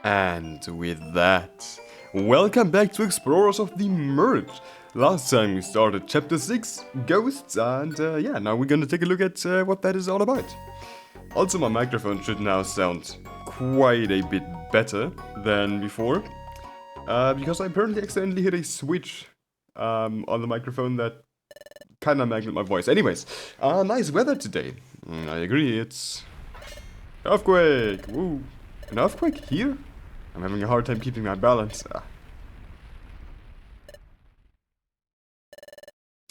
And with that, welcome back to Explorers of the Merge. Last time we started Chapter 6, Ghosts, and yeah, now we're gonna take a look at what that is all about. Also, my microphone should now sound quite a bit better than before, because I apparently accidentally hit a switch on the microphone that kinda magnet my voice. Anyways, nice weather today. I agree, it's... Earthquake! Woo! An earthquake here? I'm having a hard time keeping my balance.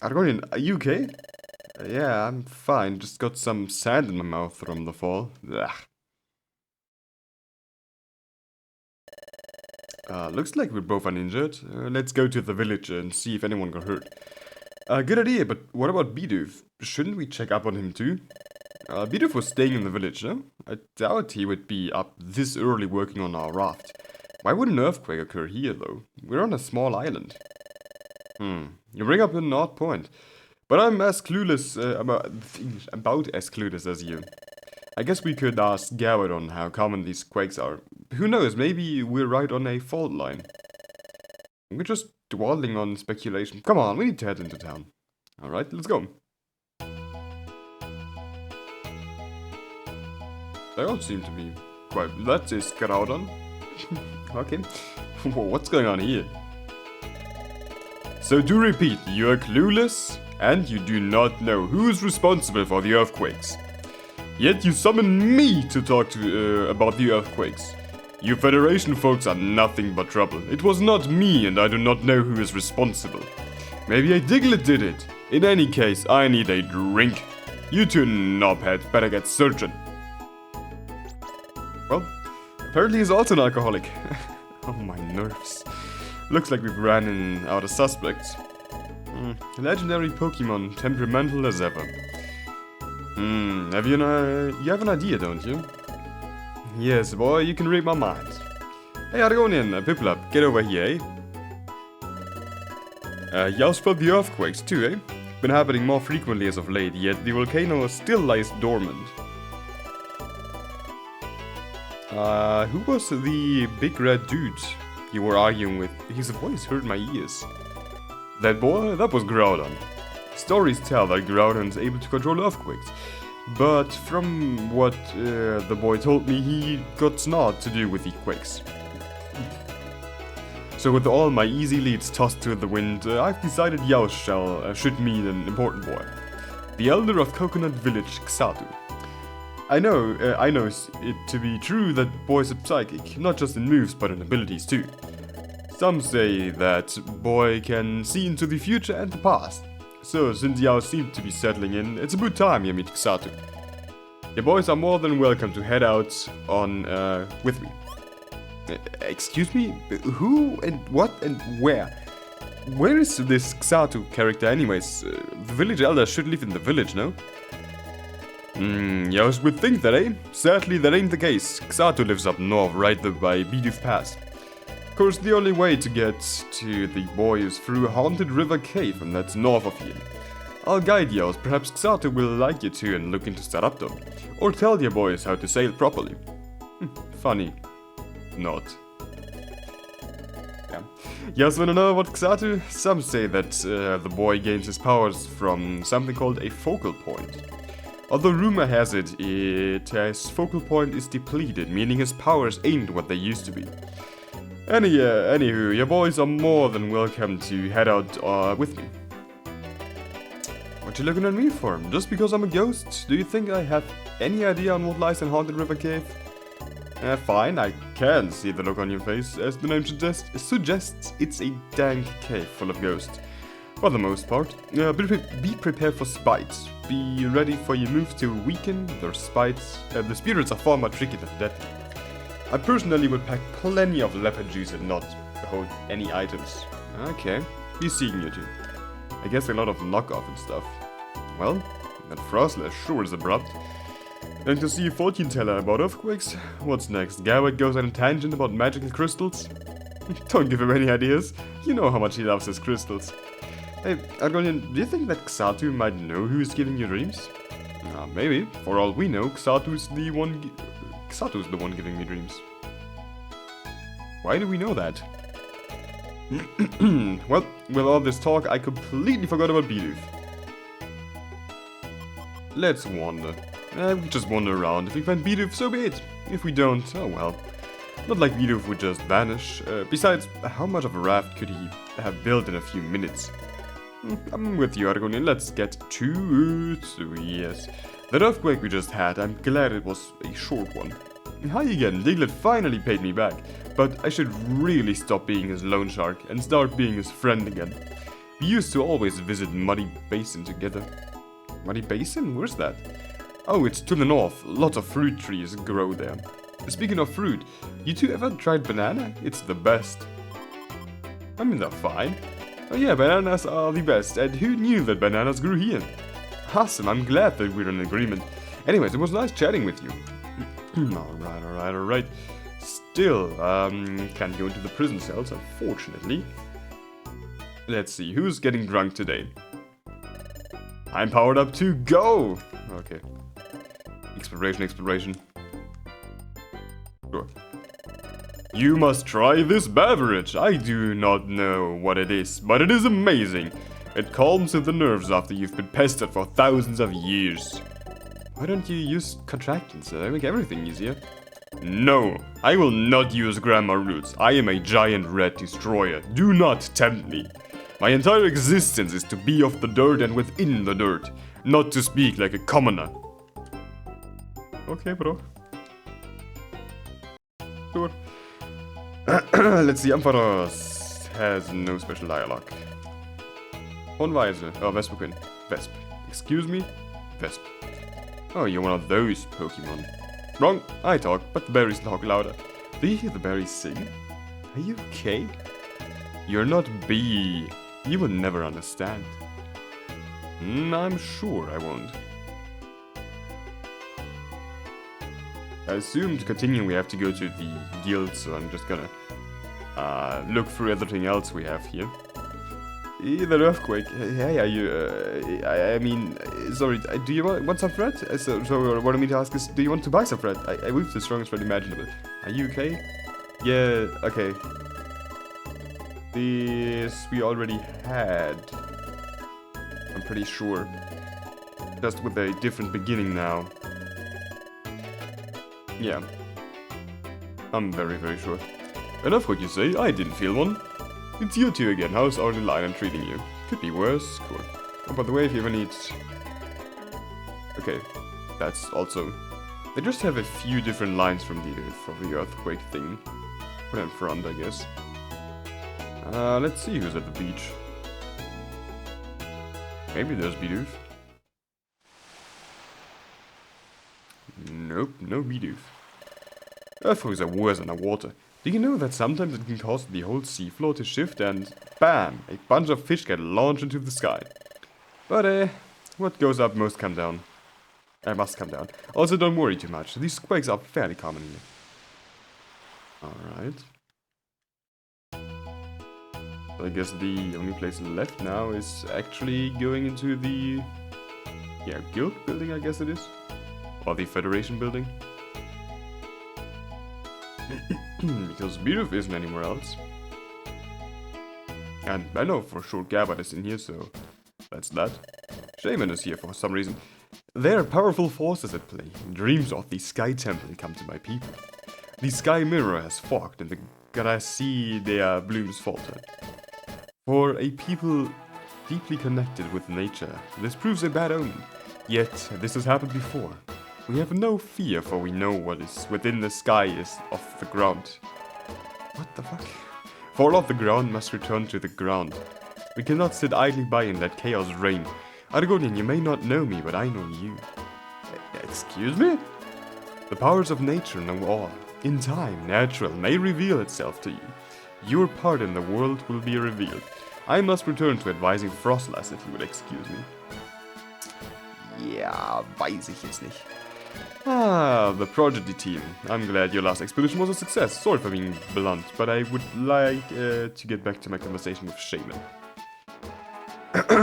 Argonian, are you okay? Yeah, I'm fine. Just got some sand in my mouth from the fall. Looks like we're both uninjured. Let's go to the village and see if anyone got hurt. Good idea, but what about Bidoof? Shouldn't we check up on him too? Bidoof was staying in the village, no? I doubt he would be up this early working on our raft. Why would an earthquake occur here, though? We're on a small island. You bring up an odd point. But I'm as clueless, about as clueless as you. I guess we could ask Garrett on how common these quakes are. Who knows, maybe we're right on a fault line. We're just dwelling on speculation. Come on, we need to head into town. Alright, let's go. They all seem to be quite... That is Groudon. Okay. What's going on here? So to repeat, you are clueless, and you do not know who is responsible for the earthquakes. Yet you summon me to talk to about the earthquakes. You Federation folks are nothing but trouble. It was not me, and I do not know who is responsible. Maybe a Diglett did it. In any case, I need a drink. You two knobheads better get searching. Well, apparently he's also an alcoholic. Oh, my nerves. Looks like we've ran out of suspects. Legendary Pokemon, temperamental as ever. You have an idea, don't you? Yes, boy, you can read my mind. Hey, Argonian, Piplup, get over here, eh? Y'all spelled the earthquakes too, eh? Been happening more frequently as of late, yet the volcano still lies dormant. Who was the big red dude you were arguing with? His voice hurt my ears. That boy? That was Groudon. Stories tell that Groudon is able to control earthquakes. But from what the boy told me, he got naught to do with the quakes. So with all my easy leads tossed to the wind, I've decided Yao should meet an important boy. The elder of Coconut Village, Katu. I know it to be true that boys are psychic, not just in moves but in abilities too. Some say that boy can see into the future and the past. So since Yao seems to be settling in, it's about time you meet Katu. Your boys are more than welcome to head out on with me. Excuse me? Who and what and where? Where is this Katu character anyways? The village elder should live in the village, no? Yours would think that, eh? Sadly, that ain't the case. Katu lives up north, right there by Bidoof Pass. Of course, the only way to get to the boy is through Haunted River Cave, and that's north of here. I'll guide you, perhaps Katu will like you too and look into set up though. Or tell your boys how to sail properly. Funny. Not. Yeah. You also wanna know about Katu? Some say that the boy gains his powers from something called a focal point. Although rumor has it, his focal point is depleted, meaning his powers ain't what they used to be. Anywho, your boys are more than welcome to head out with me. What you looking at me for? Just because I'm a ghost? Do you think I have any idea on what lies in Haunted River Cave? Fine, I can see the look on your face. As the name suggests, it's a dank cave full of ghosts. For the most part. Be prepared for spites. Be ready for your moves to weaken their spites. The spirits are far more tricky than that. I personally would pack plenty of leopard juice and not hold any items. Okay, be seeing you two. I guess a lot of knockoff and stuff. Well, that Frostlash sure is abrupt. And to see a fortune teller about earthquakes? What's next? Garrett goes on a tangent about magical crystals? Don't give him any ideas. You know how much he loves his crystals. Hey, Argonian, do you think that Katu might know who is giving you dreams? Maybe. For all we know, Katu is the one giving me dreams. Why do we know that? Well, with all this talk, I completely forgot about Bidoof. Let's wander. We just wander around. If we find Bidoof, so be it. If we don't, oh well. Not like Bidoof would just vanish. Besides, how much of a raft could he have built in a few minutes? I'm with you, Argonian. Let's get to it. Yes. That earthquake we just had, I'm glad it was a short one. Hi again, Diglett finally paid me back, but I should really stop being his loan shark and start being his friend again. We used to always visit Muddy Basin together. Muddy Basin? Where's that? Oh, it's to the north. Lots of fruit trees grow there. Speaking of fruit, you two ever tried banana? It's the best. I mean, they're fine. Oh yeah, bananas are the best, and who knew that bananas grew here? Awesome, I'm glad that we're in agreement. Anyways, it was nice chatting with you. Alright. Still, can't go into the prison cells, unfortunately. Let's see, who's getting drunk today? I'm powered up to go! Okay. Exploration. Sure. You must try this beverage. I do not know what it is, but it is amazing. It calms the nerves after you've been pestered for thousands of years. Why don't you use contractants? They make everything easier. No, I will not use grammar roots. I am a giant red destroyer. Do not tempt me. My entire existence is to be of the dirt and within the dirt, not to speak like a commoner. Okay, bro. Sure. Let's see, Ampharos has no special dialogue. Onweise. Oh, Vesperquin. Vesp. Excuse me? Vesp. Oh, you're one of those Pokemon. Wrong. I talk, but the berries talk louder. Do you hear the berries sing? Are you okay? You're not B. You will never understand. I'm sure I won't. I assume to continue we have to go to the guild, so I'm just gonna look through everything else we have here. The earthquake. Hey, are you? I mean, sorry. Do you want some thread? So what I wanted me to ask is, do you want to buy some thread? I weave the strongest thread imaginable. Are you okay? Yeah. Okay. This we already had. I'm pretty sure. Just with a different beginning now. Yeah. I'm very, very sure. Enough what you say. I didn't feel one. It's you two again. How's our little island treating you? Could be worse. Cool. Oh, by the way, if you ever need... Okay, that's also... They just have a few different lines from the earthquake thing. Put in front, I guess. Let's see who's at the beach. Maybe there's Bidoof. Nope, no Bidoof. Earthquakes are worse than water. Do you know that sometimes it can cause the whole seafloor to shift and BAM! A bunch of fish get launched into the sky. But what goes up must come down. Must come down. Also, don't worry too much. These quakes are fairly common here. Alright. So I guess the only place left now is actually going into the... Yeah, guild building, I guess it is. Or the Federation building. Because Bidoof isn't anywhere else. And I know for sure Gabbard is in here, so that's that. Shaman is here for some reason. There are powerful forces at play. Dreams of the Sky Temple come to my people. The Sky Mirror has fogged and the Gracidea blooms faltered. For a people deeply connected with nature, this proves a bad omen. Yet, this has happened before. We have no fear, for we know what is within the sky is off the ground. What the fuck? For all of the ground must return to the ground. We cannot sit idly by and let chaos reign. Argonian, you may not know me, but I know you. Excuse me? The powers of nature know all. In time, natural may reveal itself to you. Your part in the world will be revealed. I must return to advising Frostlass, if you would excuse me. Ja, weiß ich jetzt nicht. Ah, the Prodigy team. I'm glad your last expedition was a success. Sorry for being blunt, but I would like to get back to my conversation with Shaman.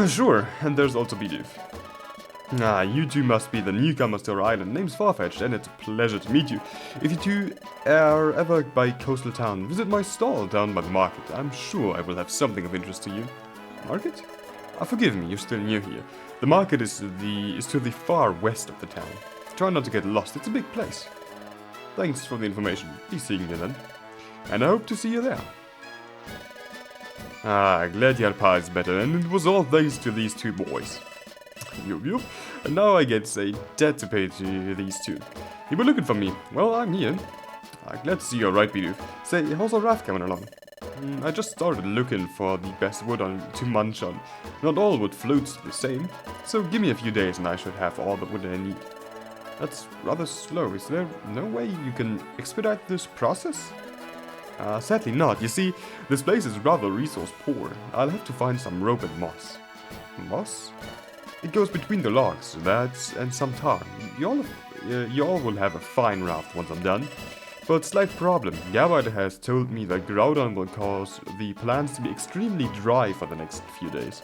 Sure, and there's also Bidoof. Ah, you two must be the newcomers to our island. Name's Farfetched, and it's a pleasure to meet you. If you two are ever by coastal town, visit my stall down by the market. I'm sure I will have something of interest to you. Market? Forgive me, you're still new here. The market is to the far west of the town. Try not to get lost, it's a big place. Thanks for the information. Be seeing you then. And I hope to see you there. Ah, glad your pie is better, and it was all thanks to these two boys. Yup. And now I get a debt to pay to these two. You were looking for me. Well, I'm here. Glad to see you're right, Bidoof. Say, how's our raft coming along? I just started looking for the best wood to munch on. Not all wood floats the same, so give me a few days and I should have all the wood I need. That's rather slow. Is there no way you can expedite this process? Sadly not. You see, this place is rather resource poor. I'll have to find some rope and moss. Moss? It goes between the logs, that and some tar. You all will have a fine raft once I'm done. But slight problem, Gavard has told me that Groudon will cause the plants to be extremely dry for the next few days.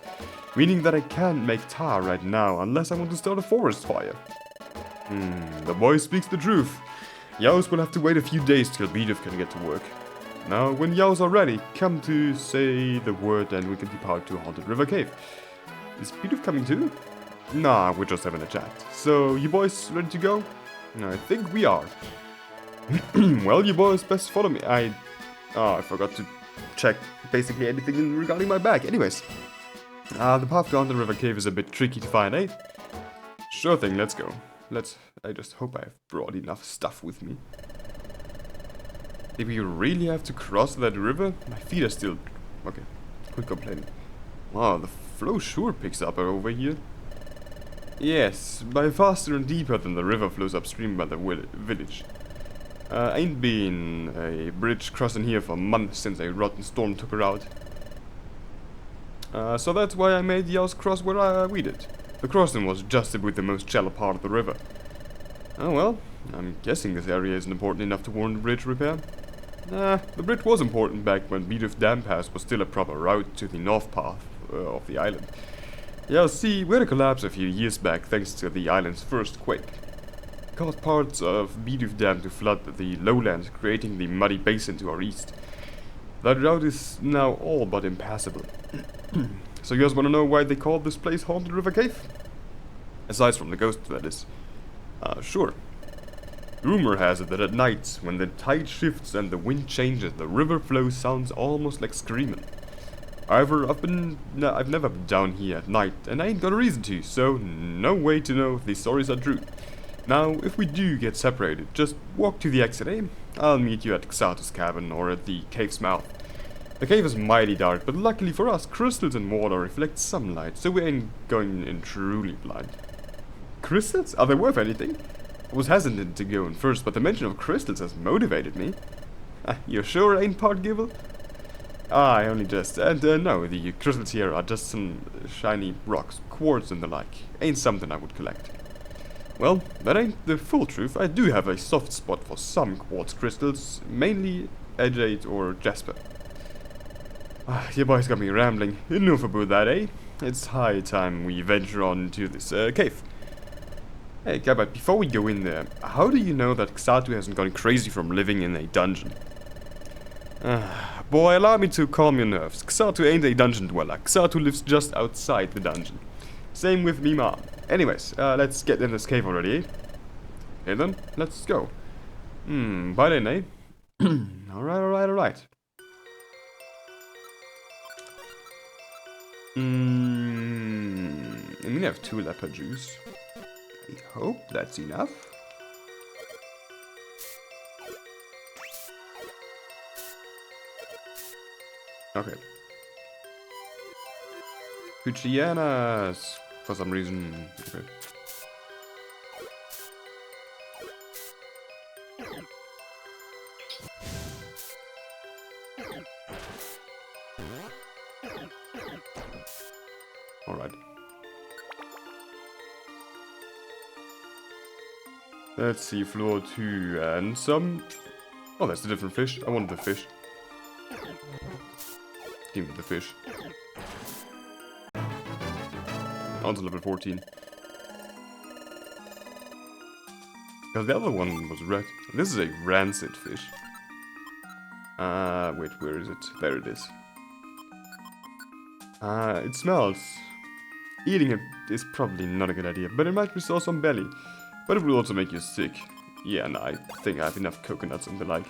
Meaning that I can't make tar right now unless I want to start a forest fire. The boy speaks the truth. Yaos will have to wait a few days till Bidoof can get to work. Now, when Yaos are ready, come to say the word and we can depart to Haunted River Cave. Is Bidoof coming too? Nah, we're just having a chat. So, you boys ready to go? I think we are. Well, you boys best follow me. I forgot to check basically anything regarding my bag. Anyways, the path down the river cave is a bit tricky to find, eh? Sure thing, let's go. I just hope I've brought enough stuff with me. Did we really have to cross that river? My feet are still... Okay, quit complaining. Wow, the flow sure picks up over here. Yes, by faster and deeper than the river flows upstream by the village. Ain't been a bridge crossing here for months since a rotten storm took her out. So that's why I made Yaos cross where we did. The crossing was just with the most shallow part of the river. Oh well, I'm guessing this area isn't important enough to warrant bridge repair. The bridge was important back when Bidoof Dam Pass was still a proper route to the north path of the island. Yeah, see, we had a collapse a few years back thanks to the island's first quake. It caused parts of Bidoof Dam to flood the lowlands, creating the muddy basin to our east. That route is now all but impassable. So you guys want to know why they call this place Haunted River Cave? Aside from the ghost, that is. Sure. Rumor has it that at night, when the tide shifts and the wind changes, the river flow sounds almost like screaming. However, I've never been down here at night, and I ain't got a reason to, so no way to know if these stories are true. Now, if we do get separated, just walk to the exit, eh? I'll meet you at Katu's cabin or at the cave's mouth. The cave is mighty dark, but luckily for us, crystals and water reflect some light, so we ain't going in truly blind. Crystals? Are they worth anything? I was hesitant to go in first, but the mention of crystals has motivated me. You sure it ain't part Gibble? I only just... And no, the crystals here are just some shiny rocks, quartz and the like. Ain't something I would collect. Well, that ain't the full truth. I do have a soft spot for some quartz crystals, mainly Edgate or Jasper. You boys got me rambling. Enough about that, eh? It's high time we venture on into this cave. Hey, but before we go in there, how do you know that Katu hasn't gone crazy from living in a dungeon? Boy, allow me to calm your nerves. Katu ain't a dungeon dweller. Katu lives just outside the dungeon. Same with me mom. Anyways, let's get in this cave already, eh? Okay then, let's go. Bye then, eh? Alright. I'm gonna have 2 leopard juice. I hope that's enough. Okay. Puchianas for some reason. Okay. Alright. Let's see, floor 2 and some... Oh, that's a different fish. I wanted the fish. Give me the fish. On to level 14. Because the other one was red. This is a rancid fish. Wait, where is it? There it is. It smells. Eating it is probably not a good idea, but it might restore some belly. But it will also make you sick. Yeah, no, I think I have enough coconuts and the like.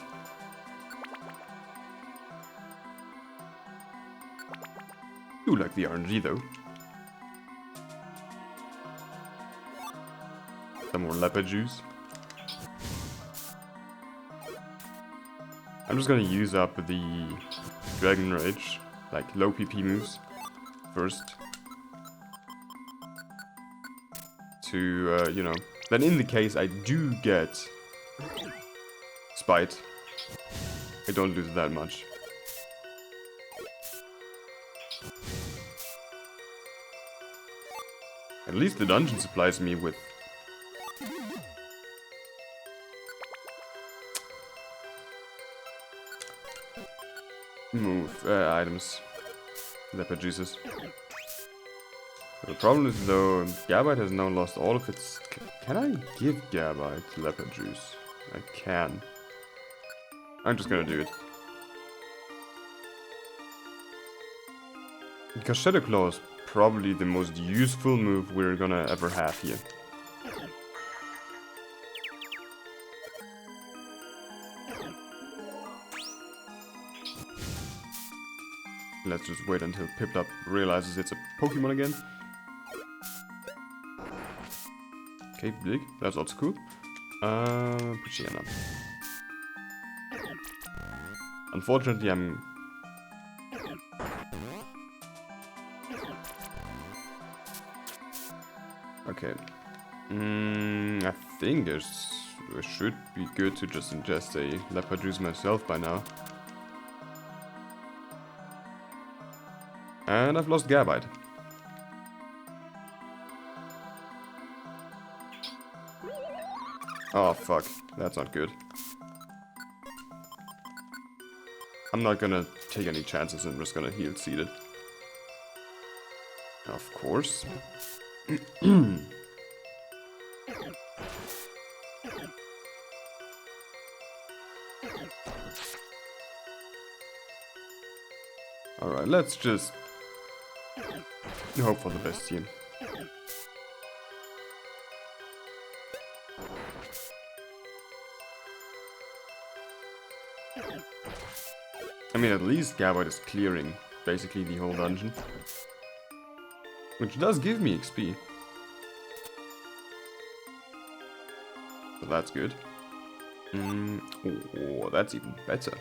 Do like the RNG though. Some more leopard juice. I'm just gonna use up the Dragon Rage, like low PP moves, first. To, you know, then in the case I do get Spite, I don't lose that much. At least the dungeon supplies me with items. Leopard juices. The problem is though, Gabite has now lost all of its... Can I give Gabite leopard juice? I can. I'm just gonna do it. Because Shadow Claw is probably the most useful move we're gonna ever have here. Let's just wait until Piplup realizes it's a Pokemon again. Okay, big. That's also cool. Puchiana. Unfortunately, I'm... Okay. I think it should be good to just ingest a leopard juice myself by now. And I've lost Gabite. Oh fuck, that's not good. I'm not gonna take any chances, I'm just gonna heal seed it. Of course. Alright, let's just hope for the best here. I mean, at least Gabite is clearing basically the whole dungeon. Which does give me XP. So that's good. Oh, that's even better.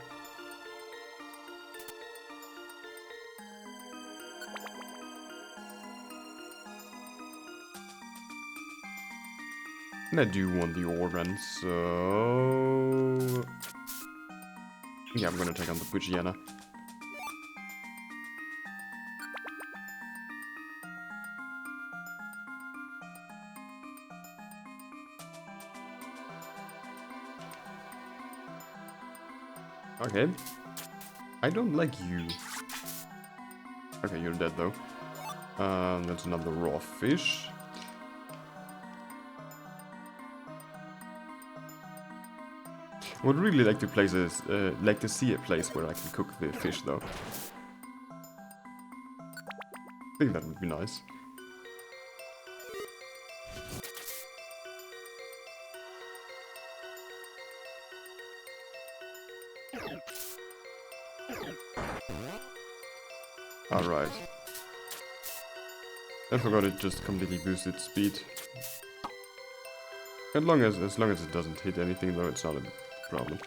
And I do want the ore run, so... Yeah, I'm gonna take on the Puchiana. Okay. I don't like you. Okay, you're dead though. That's another raw fish. Would really like to place this, like to see a place where I can cook the fish though. I think that would be nice. Alright. I forgot it just completely boosted speed. As long as it doesn't hit anything though, it's not a problem.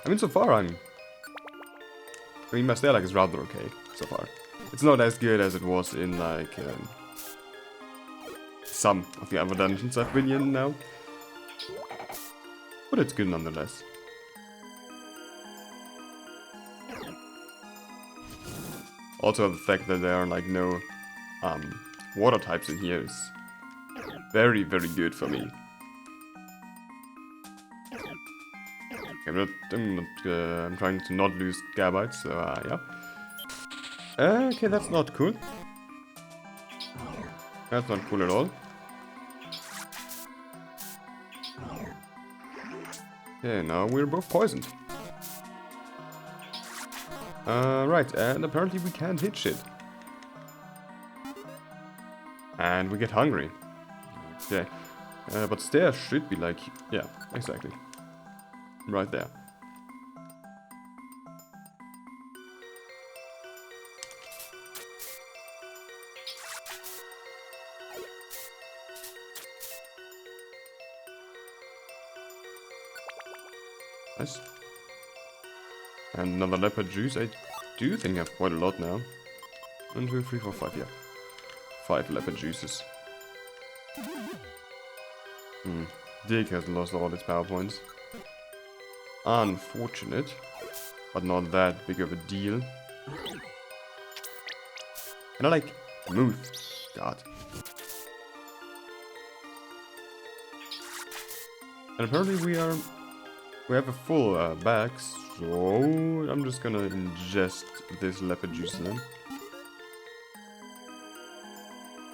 I mean, so far I mean, my Steelite is rather okay so far. It's not as good as it was in like some of the other dungeons I've been in now, but it's good nonetheless. Also, the fact that there are like no water types in here is very, very good for me. Okay, I'm trying to not lose Gabites, so yeah. Okay, that's not cool. That's not cool at all. Okay, now we're both poisoned. Right, and apparently we can't hit shit. And we get hungry. Okay. But stairs should be like... Yeah, exactly. Right there. Nice. And another leopard juice. I do think I have quite a lot now. 1, 2, 3, 4, 5, yeah. 5 leopard juices. Dig has lost all its power points. Unfortunate. But not that big of a deal. And I like move. God. And apparently we have a full bag, so I'm just gonna ingest this leopard juice then.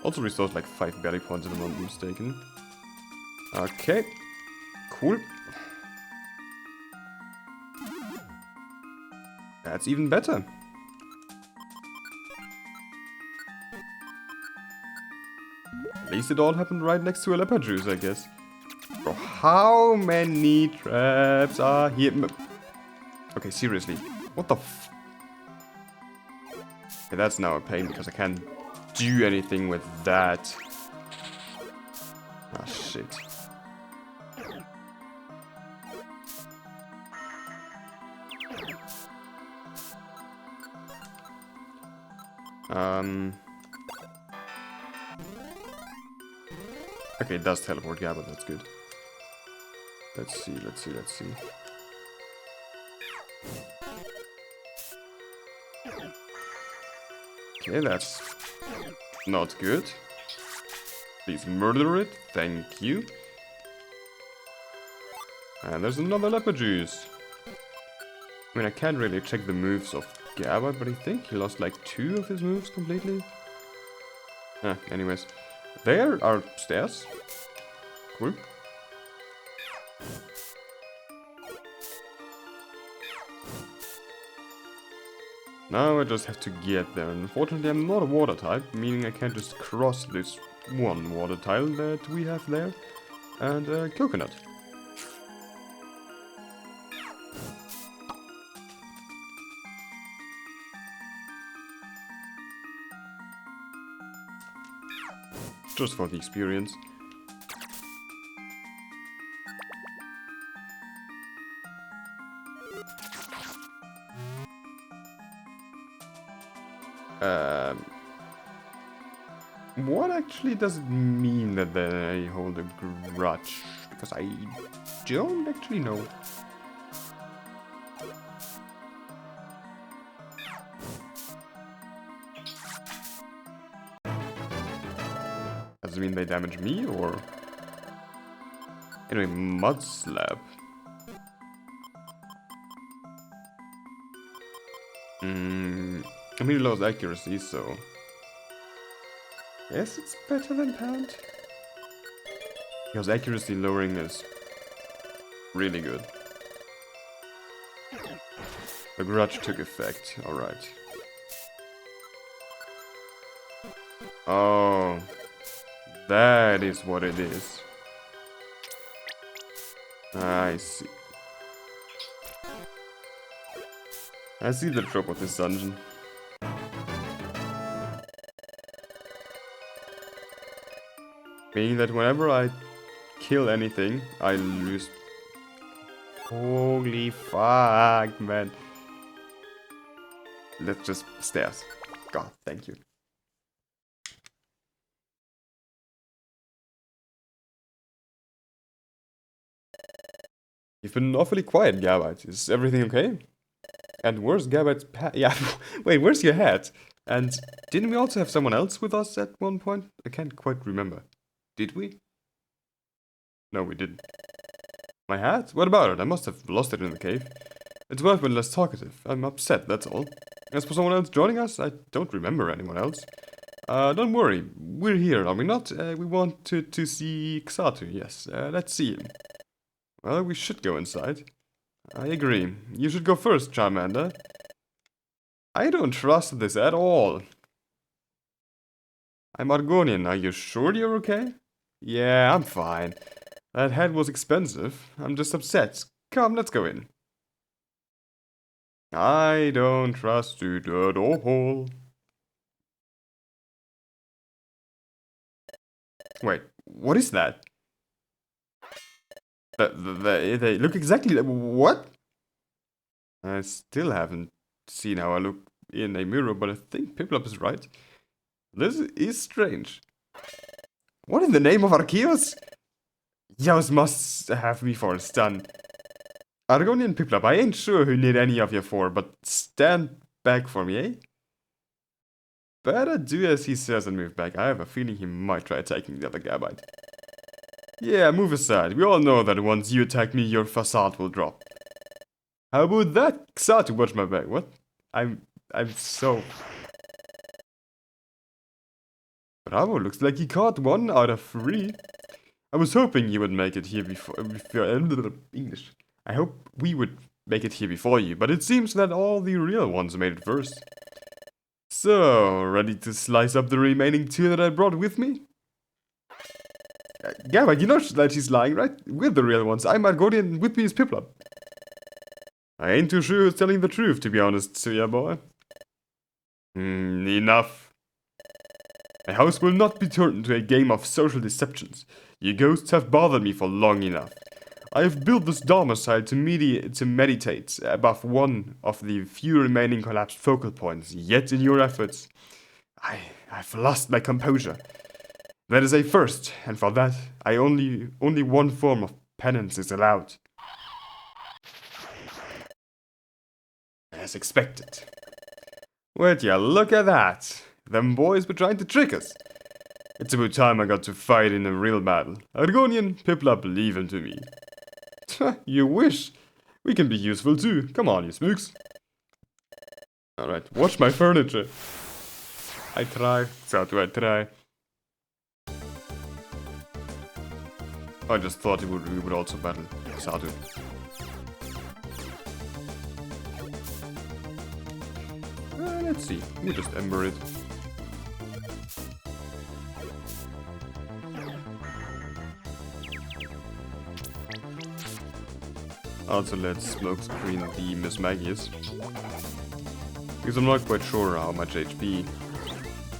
Also restores like 5 berry points if I'm not mistaken. Okay, cool. That's even better. At least it all happened right next to a leopard juice, I guess. Bro, how many traps are here? Okay, seriously. What the f... Okay, that's now a pain because I can't do anything with that. Ah, shit. Okay, it does teleport, yeah, but that's good. Let's see. Okay, that's not good. Please murder it, thank you. And there's another leopard juice. I mean, I can't really check the moves of Gabba, but I think he lost like 2 of his moves completely. Anyways. There are stairs. Cool. Now I just have to get there. Unfortunately, I'm not a water type, meaning I can't just cross this one water tile that we have there. And coconut. Just for the experience. What actually does it mean that they hold a grudge? Because I don't actually know. Does it mean they damage me, or... Anyway, Mud Slab. I mean, it lost accuracy, so... Yes, it's better than Pound. Because accuracy lowering is really good. The grudge took effect, alright. Oh... That is what it is. I see. I see the trope of this dungeon. Meaning that whenever I kill anything, I lose. Holy fuck, man. Let's just stairs. God, thank you. You've been awfully quiet, Gabite. Is everything okay? And where's Gabite's yeah, wait, where's your hat? And didn't we also have someone else with us at one point? I can't quite remember. Did we? No, we didn't. My hat? What about it? I must have lost it in the cave. It's worth being less talkative. I'm upset, that's all. As for someone else joining us, I don't remember anyone else. Don't worry. We're here, are we not? We want to see Katu, yes. Let's see him. Well, we should go inside. I agree. You should go first, Charmander. I don't trust this at all. I'm Argonian. Are you sure you're okay? Yeah, I'm fine. That hat was expensive. I'm just upset. Come, let's go in. I don't trust you at all. Wait, what is that? They look exactly like... What? I still haven't seen how I look in a mirror, but I think Piplup is right. This is strange. What in the name of Arceus? Yours must have me for a stun. Argonian Piplup, I ain't sure who need any of you for, but stand back for me, eh? Better do as he says and move back. I have a feeling he might try attacking the other Gabite. Yeah, move aside. We all know that once you attack me, your facade will drop. How about that? Katu, watch my back. What? I'm so... Bravo, looks like he caught 1 out of 3. I was hoping you would make it here before English. I hope we would make it here before you, but it seems that all the real ones made it first. So, ready to slice up the remaining 2 that I brought with me? Gabba, you know that she's lying, right? We're the real ones. I'm Argonian, with me is Piplup. I ain't too sure who's telling the truth, to be honest, Suya boy. Enough. My house will not be turned into a game of social deceptions. You ghosts have bothered me for long enough. I have built this domicile to meditate above one of the few remaining collapsed focal points, yet in your efforts, I've lost my composure. That is a first, and for that, only one form of penance is allowed. As expected. Would ya look at that? Them boys were trying to trick us. It's about time I got to fight in a real battle. Argonian, Piplup, leave him to me. You wish. We can be useful too. Come on, you spooks. Alright, watch my furniture. I try. Katu, I try. I just thought we would also battle Katu. Let's see. We'll just ember it. Also, let's smoke screen the Miss Maggies. Because I'm not quite sure how much HP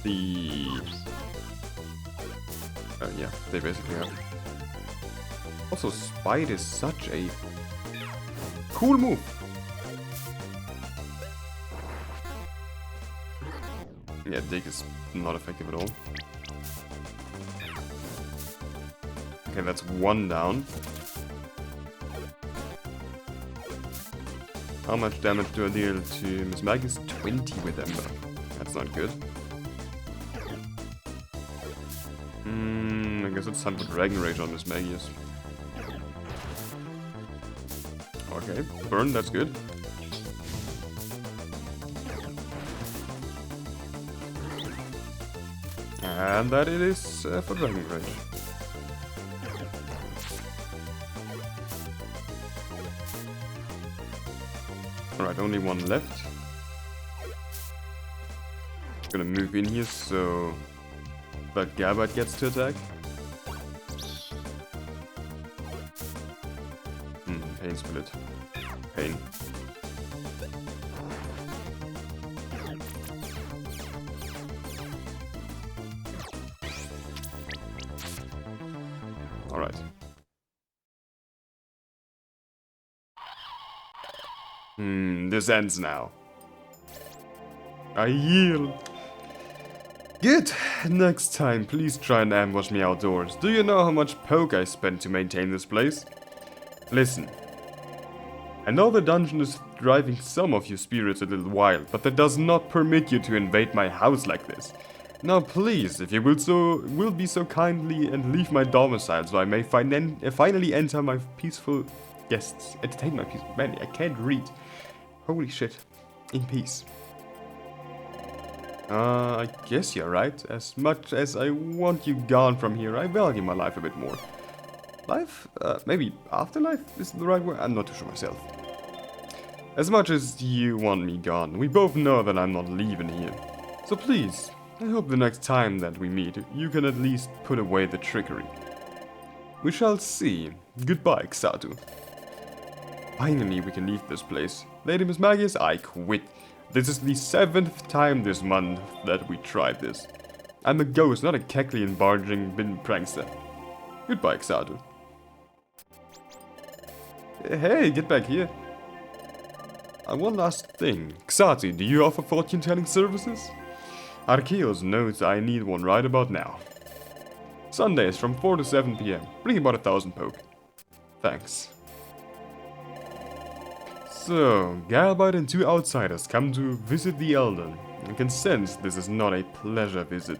the... yeah, they basically have. Also, Spite is such a cool move. Yeah, Dig is not effective at all. Okay, that's 1 down. How much damage do I deal to Miss Maggie's? 20 with Ember. That's not good. I guess it's time for Dragon Rage on Miss Maggie's. Okay, burn, that's good. And that it is for Dragon Rage. Alright, only 1 left. Gonna move in here so that Gabite gets to attack. Pain split. Pain. Alright. This ends now. I yield. Good. Next time, please try and ambush me outdoors. Do you know how much poke I spent to maintain this place? Listen. I know the dungeon is driving some of you spirits a little wild, but that does not permit you to invade my house like this. Now please, if you will be so kindly and leave my domicile so I may finally enter my peaceful guests. Entertain my peaceful... Man, I can't read. Holy shit. In peace. I guess you're right. As much as I want you gone from here, I value my life a bit more. Life? Maybe afterlife is the right word? I'm not too sure myself. As much as you want me gone, we both know that I'm not leaving here. So please, I hope the next time that we meet, you can at least put away the trickery. We shall see. Goodbye, Katu. Finally, we can leave this place. Lady Miss Magius, I quit. This is the 7th time this month that we tried this. I'm a ghost, not a cackly and barging bin prankster. Goodbye, Katu. Hey, get back here. One last thing. Katu, do you offer fortune-telling services? Arceus knows I need one right about now. Sundays from 4 to 7 PM. Bring about 1,000 poke. Thanks. So, Galbite and 2 outsiders come to visit the Elder. I can sense this is not a pleasure visit.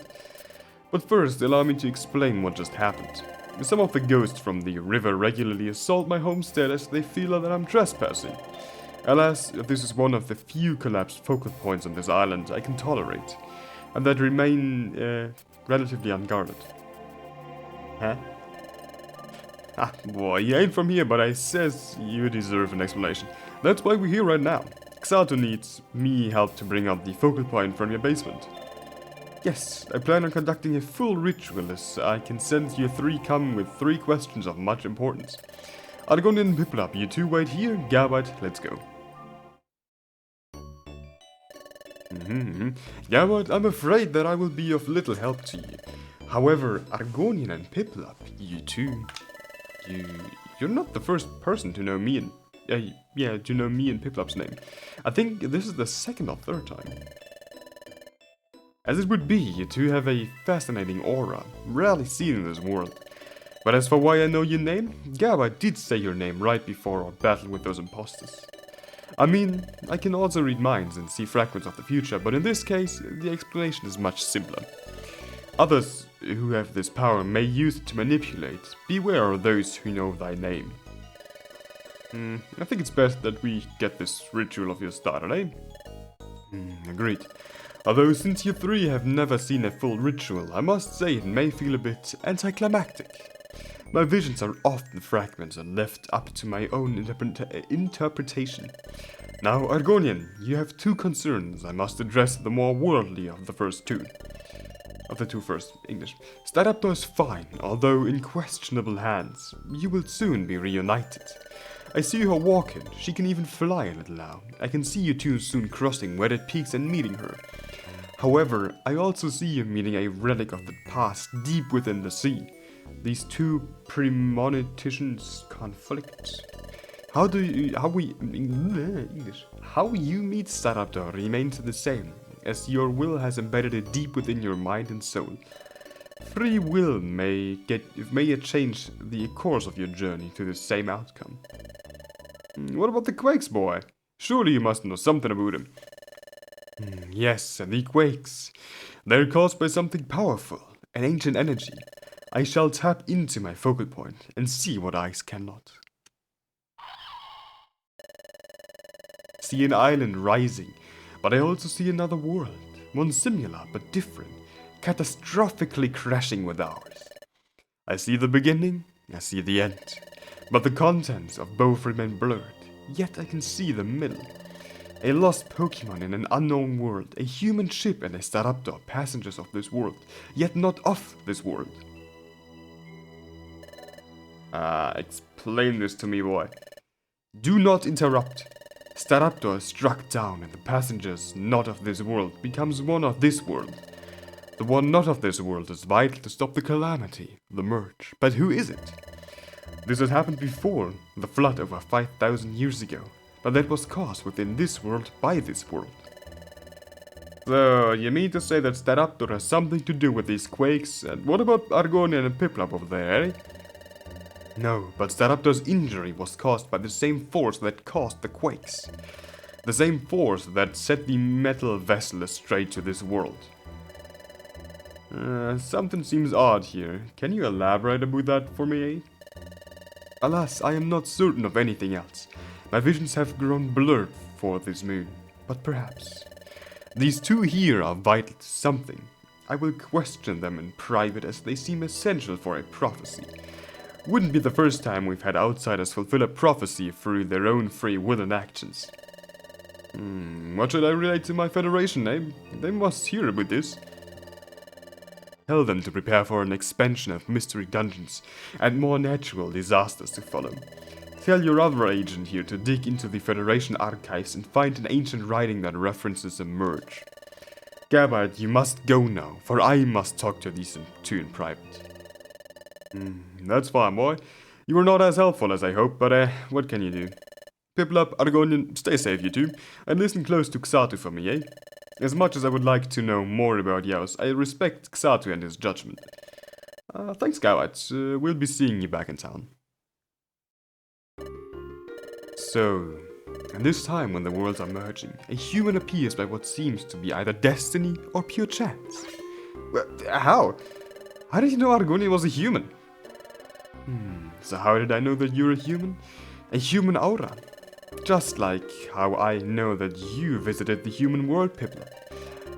But first, allow me to explain what just happened. Some of the ghosts from the river regularly assault my homestead as they feel that I'm trespassing. Alas, this is one of the few collapsed focal points on this island I can tolerate, and that remain relatively unguarded. Huh? Ah, boy, you ain't from here, but I says you deserve an explanation. That's why we're here right now. Katu needs me help to bring out the focal point from your basement. Yes, I plan on conducting a full ritual as I can sense you 3 come with 3 questions of much importance. Argonian and Piplap, you 2 wait here. Galbite, let's go. Galbite, I'm afraid that I will be of little help to you. However, Argonian and Piplap, you 2... You're not the first person to know me and... to know me and Piplap's name. I think this is the 2nd or 3rd time. As it would be, you 2 have a fascinating aura, rarely seen in this world. But as for why I know your name, Galbite did say your name right before our battle with those imposters. I mean, I can also read minds and see fragments of the future, but in this case, the explanation is much simpler. Others who have this power may use it to manipulate. Beware of those who know thy name. I think it's best that we get this ritual of yours started, eh? Agreed. Although since you 3 have never seen a full ritual, I must say it may feel a bit anticlimactic. My visions are often fragments and left up to my own interpretation. Now, Argonian, you have 2 concerns. I must address the more worldly of the first 2. Of the 2 first, English. Staraptor is fine, although in questionable hands. You will soon be reunited. I see her walking, she can even fly a little now. I can see you 2 soon crossing weathered peaks and meeting her. However, I also see you meeting a relic of the past deep within the sea. These 2 premonitions conflict. How you meet Staraptor remains the same, as your will has embedded it deep within your mind and soul. Free will may change the course of your journey to the same outcome. What about the quakes, boy? Surely you must know something about them. Yes, the quakes. They're caused by something powerful, an ancient energy. I shall tap into my focal point and see what eyes cannot. See an island rising, but I also see another world, one similar but different, catastrophically crashing with ours. I see the beginning, I see the end, but the contents of both remain blurred, yet I can see the middle. A lost Pokemon in an unknown world, a human ship and a Staraptor, passengers of this world, yet not of this world. Explain this to me, boy. Do not interrupt. Staraptor is struck down and the passengers not of this world becomes one of this world. The one not of this world is vital to stop the calamity, the merge. But who is it? This had happened before, the flood over 5,000 years ago, but that was caused within this world by this world. So, you mean to say that Staraptor has something to do with these quakes, and what about Argonian and Piplap over there, eh? No, but Staraptor's injury was caused by the same force that caused the quakes. The same force that set the metal vessel astray to this world. Something seems odd here. Can you elaborate about that for me, eh? Alas, I am not certain of anything else. My visions have grown blurred for this moon, but perhaps. These two here are vital to something. I will question them in private as they seem essential for a prophecy. Wouldn't be the first time we've had outsiders fulfill a prophecy through their own free will and actions. What should I relate to my Federation, eh? They must hear about this. Tell them to prepare for an expansion of mystery dungeons and more natural disasters to follow. Tell your other agent here to dig into the Federation archives and find an ancient writing that references a merge. Gabbard, you must go now, for I must talk to these two in private. That's fine, boy. You were not as helpful as I hoped, but what can you do? People up, Argonian, stay safe, you two, and listen close to Katu for me, eh? As much as I would like to know more about Yaos, I respect Katu and his judgment. Thanks, Gabbard. We'll be seeing you back in town. So, and this time when the worlds are merging, a human appears by what seems to be either destiny or pure chance. How? How did you know Argonian was a human? So how did I know that you're a human? A human aura. Just like how I know that you visited the human world, Pipla.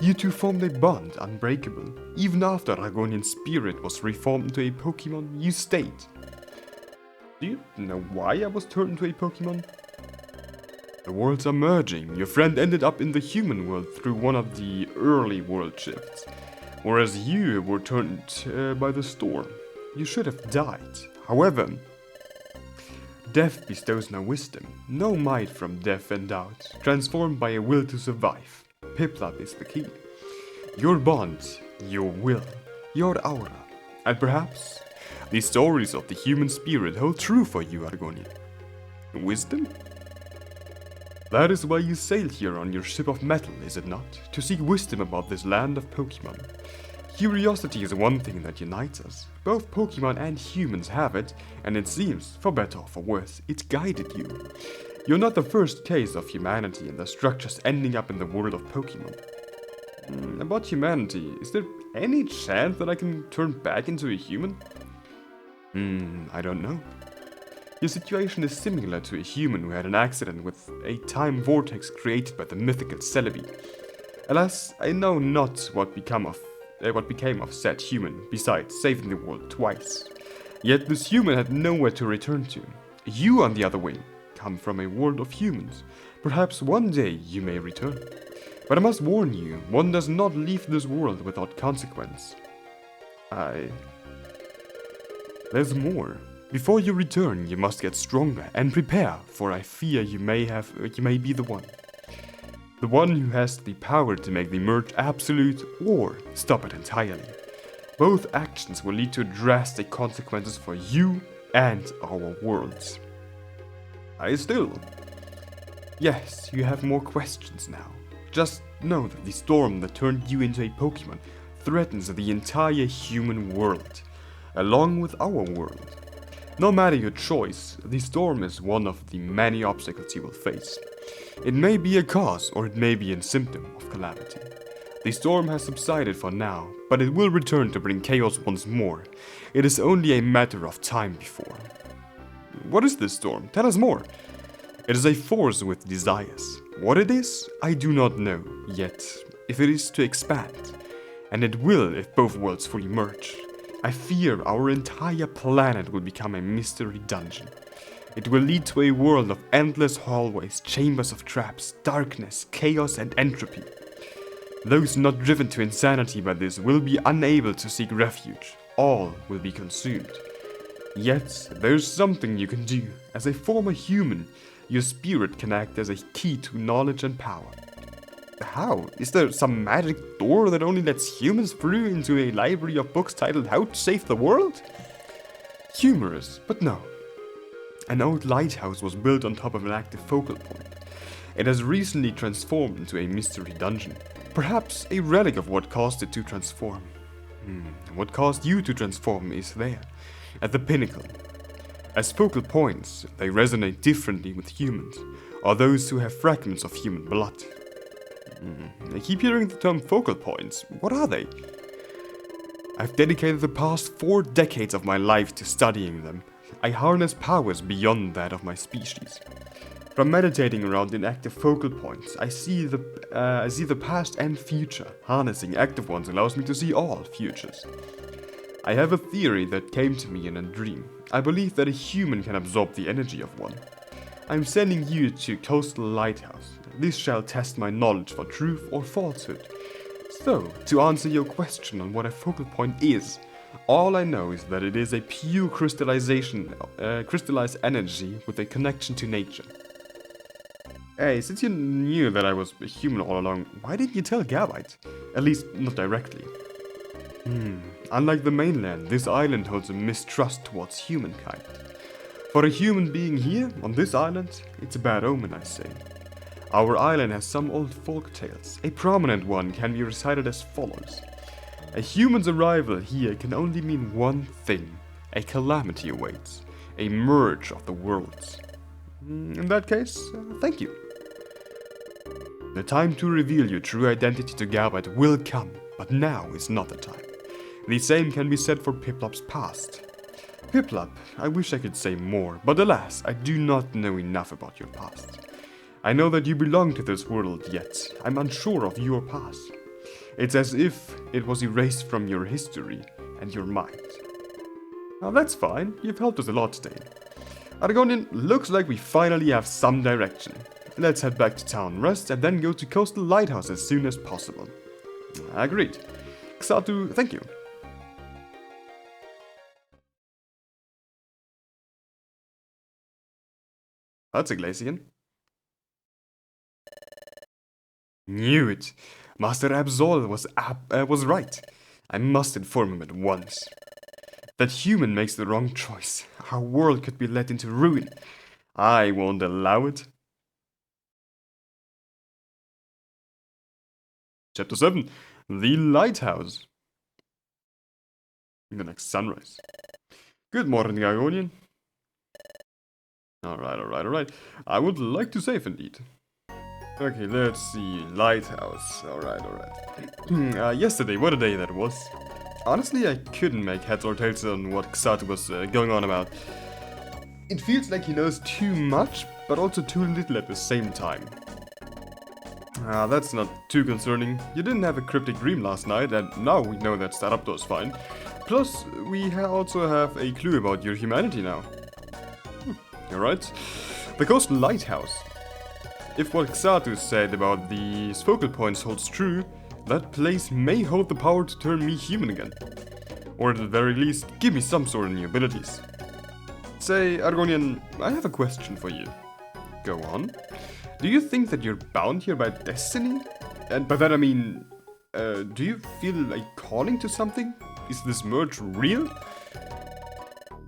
You two formed a bond unbreakable. Even after Argonian's spirit was reformed into a Pokemon, you stayed. Do you know why I was turned into a Pokemon? The worlds are merging. Your friend ended up in the human world through one of the early world shifts. Whereas you were turned by the storm. You should have died. However, death bestows no wisdom, no might from death and doubt, transformed by a will to survive. Piplat is the key. Your bond, your will, your aura, and perhaps the stories of the human spirit hold true for you, Argonian. Wisdom? That is why you sail here on your ship of metal, is it not? To seek wisdom about this land of Pokemon. Curiosity is one thing that unites us. Both Pokemon and humans have it, and it seems, for better or for worse, it guided you. You're not the first case of humanity and the structures ending up in the world of Pokemon. About humanity, is there any chance that I can turn back into a human? I don't know. Your situation is similar to a human who had an accident with a time vortex created by the mythical Celebi. Alas, I know not what became of said human, besides saving the world twice. Yet this human had nowhere to return to. You, on the other way, come from a world of humans. Perhaps one day you may return. But I must warn you, one does not leave this world without consequence. There's more. Before you return, you must get stronger and prepare, for I fear you may be the one. The one who has the power to make the merge absolute or stop it entirely. Both actions will lead to drastic consequences for you and our worlds. Yes, you have more questions now. Just know that the storm that turned you into a Pokemon threatens the entire human world, along with our world. No matter your choice, the storm is one of the many obstacles you will face. It may be a cause or it may be a symptom of calamity. The storm has subsided for now, but it will return to bring chaos once more. It is only a matter of time before. What is this storm? Tell us more. It is a force with desires. What it is, I do not know, yet if it is to expand, and it will if both worlds fully merge, I fear our entire planet will become a mystery dungeon. It will lead to a world of endless hallways, chambers of traps, darkness, chaos and entropy. Those not driven to insanity by this will be unable to seek refuge. All will be consumed. Yet, there's something you can do. As a former human, your spirit can act as a key to knowledge and power. How? Is there some magic door that only lets humans through into a library of books titled How to Save the World? Humorous, but no. An old lighthouse was built on top of an active focal point. It has recently transformed into a mystery dungeon. Perhaps a relic of what caused it to transform. What caused you to transform is there, at the pinnacle. As focal points, they resonate differently with humans, or those who have fragments of human blood. I keep hearing the term focal points. What are they? I've dedicated the past 4 decades of my life to studying them. I harness powers beyond that of my species. From meditating around inactive focal points, I see the past and future. Harnessing active ones allows me to see all futures. I have a theory that came to me in a dream. I believe that a human can absorb the energy of one. I'm sending you to Coastal Lighthouse. This shall test my knowledge for truth or falsehood. So, to answer your question on what a focal point is, all I know is that it is a pure crystallized energy with a connection to nature. Hey, since you knew that I was a human all along, why didn't you tell Gabite? At least, not directly. Unlike the mainland, this island holds a mistrust towards humankind. For a human being here, on this island, it's a bad omen, I say. Our island has some old folk tales. A prominent one can be recited as follows. A human's arrival here can only mean one thing. A calamity awaits. A merge of the worlds. In that case, thank you. The time to reveal your true identity to Gabite will come, but now is not the time. The same can be said for Piplop's past. Piplop, I wish I could say more, but alas, I do not know enough about your past. I know that you belong to this world, yet I'm unsure of your past. It's as if it was erased from your history and your mind. Now that's fine, you've helped us a lot today. Argonian, looks like we finally have some direction. Let's head back to town, rest, and then go to Coastal Lighthouse as soon as possible. Agreed. Katu, thank you. That's a Glacian. Knew it. Master Absol was right. I must inform him at once. That human makes the wrong choice. Our world could be led into ruin. I won't allow it. Chapter 7. The Lighthouse. The next sunrise. Good morning, Argonian. Alright. I would like to save indeed. Okay, let's see. Lighthouse. Alright. Yesterday, what a day that was. Honestly, I couldn't make heads or tails on what Katu was going on about. It feels like he knows too much, but also too little at the same time. That's not too concerning. You didn't have a cryptic dream last night, and now we know that Staraptor's fine. Plus, we also have a clue about your humanity now. You're right. The Coastal Lighthouse. If what Katu said about these focal points holds true, that place may hold the power to turn me human again. Or at the very least, give me some sort of new abilities. Say, Argonian, I have a question for you. Go on. Do you think that you're bound here by destiny? And by that I mean, do you feel a calling to something? Is this merge real?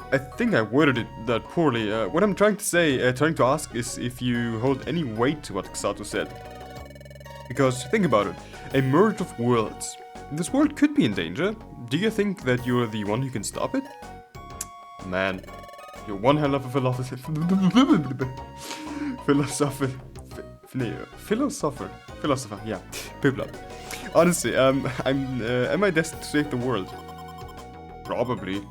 I think I worded it that poorly. What I'm trying to ask is if you hold any weight to what Katu said. Because, think about it, a merge of worlds. This world could be in danger. Do you think that you're the one who can stop it? Man, you're one hell of a philosopher, yeah, Piplop. Honestly, am I destined to save the world? Probably.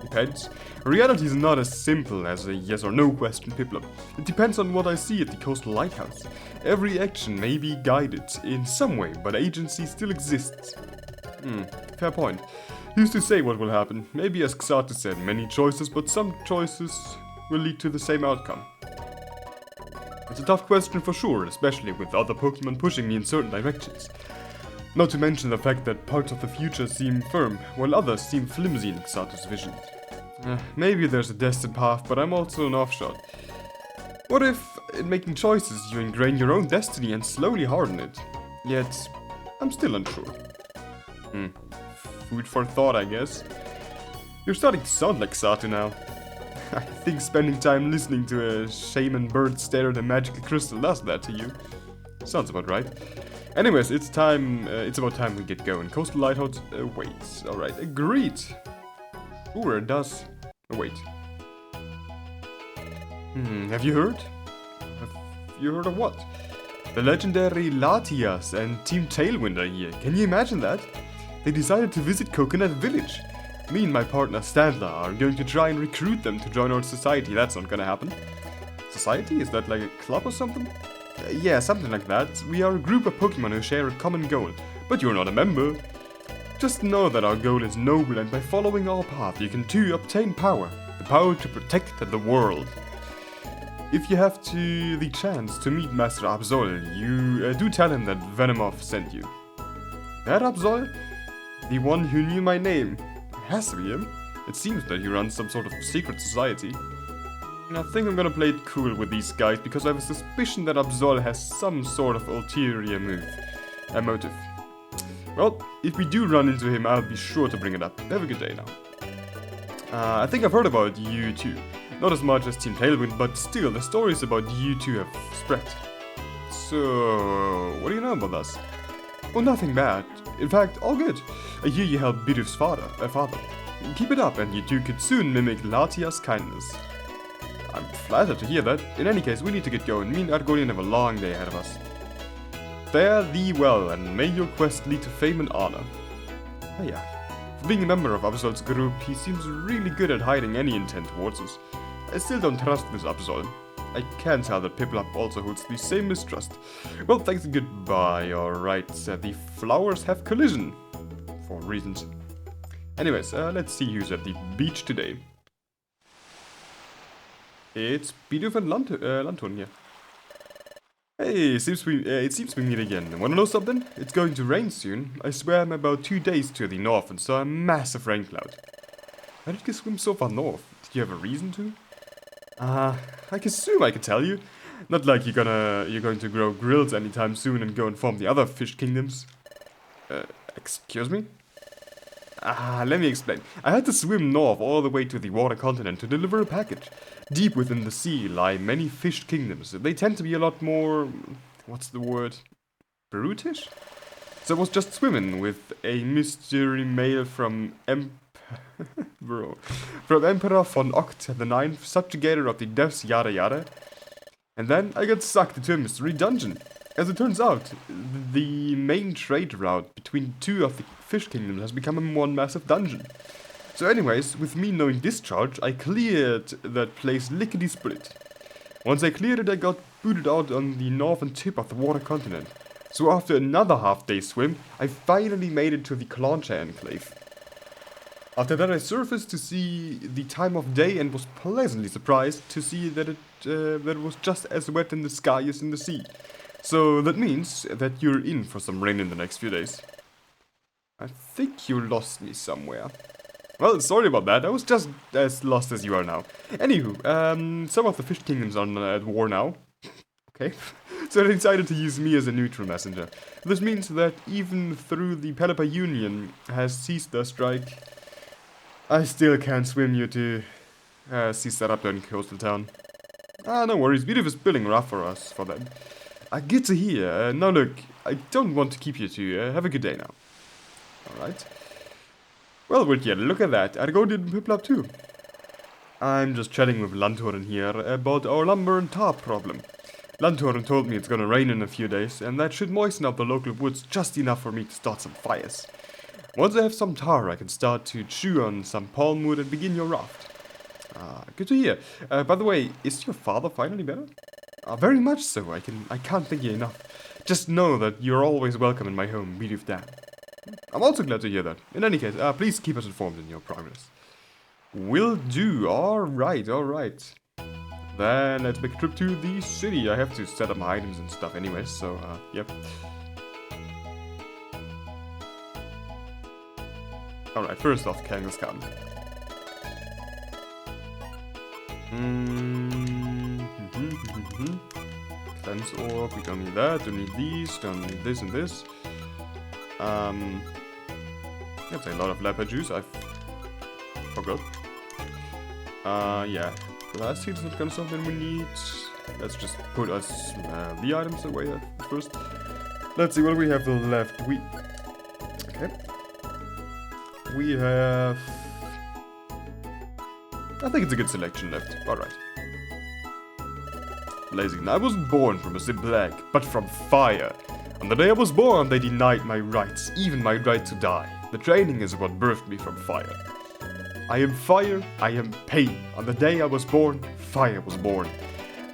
Depends. Reality is not as simple as a yes or no question, Piplop. It depends on what I see at the Coastal Lighthouse. Every action may be guided in some way, but agency still exists. Fair point. Who's to say what will happen? Maybe as Katu said, many choices, but some choices will lead to the same outcome. It's a tough question for sure, especially with other Pokemon pushing me in certain directions. Not to mention the fact that parts of the future seem firm, while others seem flimsy in Katu's vision. Maybe there's a destined path, but I'm also an offshot. What if, in making choices, you ingrain your own destiny and slowly harden it? Yet, I'm still unsure. Food for thought, I guess. You're starting to sound like Katu now. I think spending time listening to a shaman bird stare at a magical crystal does that to you. Sounds about right. Anyways, it's about time we get going. Coastal Lighthouse waits. Alright, agreed. Sure, it does. Wait. Have you heard? Have you heard of what? The legendary Latias and Team Tailwind are here. Can you imagine that? they decided to visit Coconut Village. Me and my partner Standler are going to try and recruit them to join our society. That's not gonna happen. Society? Is that like a club or something? Yeah, something like that. We are a group of Pokemon who share a common goal, but you're not a member. Just know that our goal is noble, and by following our path you can too obtain power. The power to protect the world. If you have the chance to meet Master Absol, you do tell him that Venomoth sent you. That Absol? The one who knew my name? It has to be him. It seems that he runs some sort of secret society. I think I'm gonna play it cool with these guys because I have a suspicion that Absol has some sort of ulterior motive. Well, if we do run into him, I'll be sure to bring it up. Have a good day now. I think I've heard about you too. Not as much as Team Tailwind, but still, the stories about you two have spread. So, what do you know about us? Oh, nothing bad. In fact, all good. I hear you helped Biduf's father. Keep it up, and you two could soon mimic Latia's kindness. I'm flattered to hear that. In any case, we need to get going. Me and Argonian have a long day ahead of us. Fare thee well, and may your quest lead to fame and honor. Oh yeah. For being a member of Absol's group, he seems really good at hiding any intent towards us. I still don't trust this Absol. I can tell that Piplup also holds the same mistrust. Well, thanks and goodbye. Alright, the flowers have collision. For reasons. Anyways, let's see who's at the beach today. It's Biduf and Lanton here. Hey, it seems we meet again. Wanna know something? It's going to rain soon. I swam about 2 days to the north and saw a massive rain cloud. How did you swim so far north? Did you have a reason to? I assume I can tell you. Not like you're going to grow grills anytime soon and go and form the other fish kingdoms. Excuse me? Let me explain. I had to swim north all the way to the water continent to deliver a package. Deep within the sea lie many fish kingdoms. They tend to be a lot more... what's the word? Brutish? So I was just swimming with a mystery mail from from Emperor von Oct the Ninth, subjugator of the depths, yada yada. And then I got sucked into a mystery dungeon. As it turns out, the main trade route between two of the fish kingdoms has become one massive dungeon. So anyways, with me knowing discharge, I cleared that place lickety-split. Once I cleared it, I got booted out on the northern tip of the water continent. So after another half-day swim, I finally made it to the Clauncher Enclave. After that I surfaced to see the time of day and was pleasantly surprised to see that it was just as wet in the sky as in the sea. So that means that you're in for some rain in the next few days. I think you lost me somewhere. Well, sorry about that, I was just as lost as you are now. Anywho, some of the fish kingdoms are at war now. Okay. So they decided to use me as a neutral messenger. This means that even though the Pelipper Union has ceased their strike, I still can't swim you to seize that up there in coastal town. No worries, Biduf is billing rough for us for that. Good to hear. Now look, I don't want to keep you two. Have a good day now. Alright. Well, yeah, look at that. Argonian and Piplup too. I'm just chatting with Lantoren here about our lumber and tarp problem. Lantoren told me it's gonna rain in a few days, and that should moisten up the local woods just enough for me to start some fires. Once I have some tar, I can start to chew on some palm wood and begin your raft. Good to hear. By the way, is your father finally better? Very much so. I can't thank you enough. Just know that you're always welcome in my home, Biduf Dad. I'm also glad to hear that. In any case, please keep us informed in your progress. Will do. Alright. Then let's make a trip to the city. I have to set up my items and stuff anyway, so, yep. Alright, first off, Kangaskhan. Cleanse orb, we don't need that, don't need these, don't need this and this. That's a lot of leopard juice, I forgot. Yeah, glass seed is not gonna something we need. Let's just put us the items away first. Let's see what we have left. Okay. We have... I think it's a good selection left. Alright. Blazing. I wasn't born from a simple egg, but from fire. On the day I was born, they denied my rights, even my right to die. The training is what birthed me from fire. I am fire, I am pain. On the day I was born, fire was born.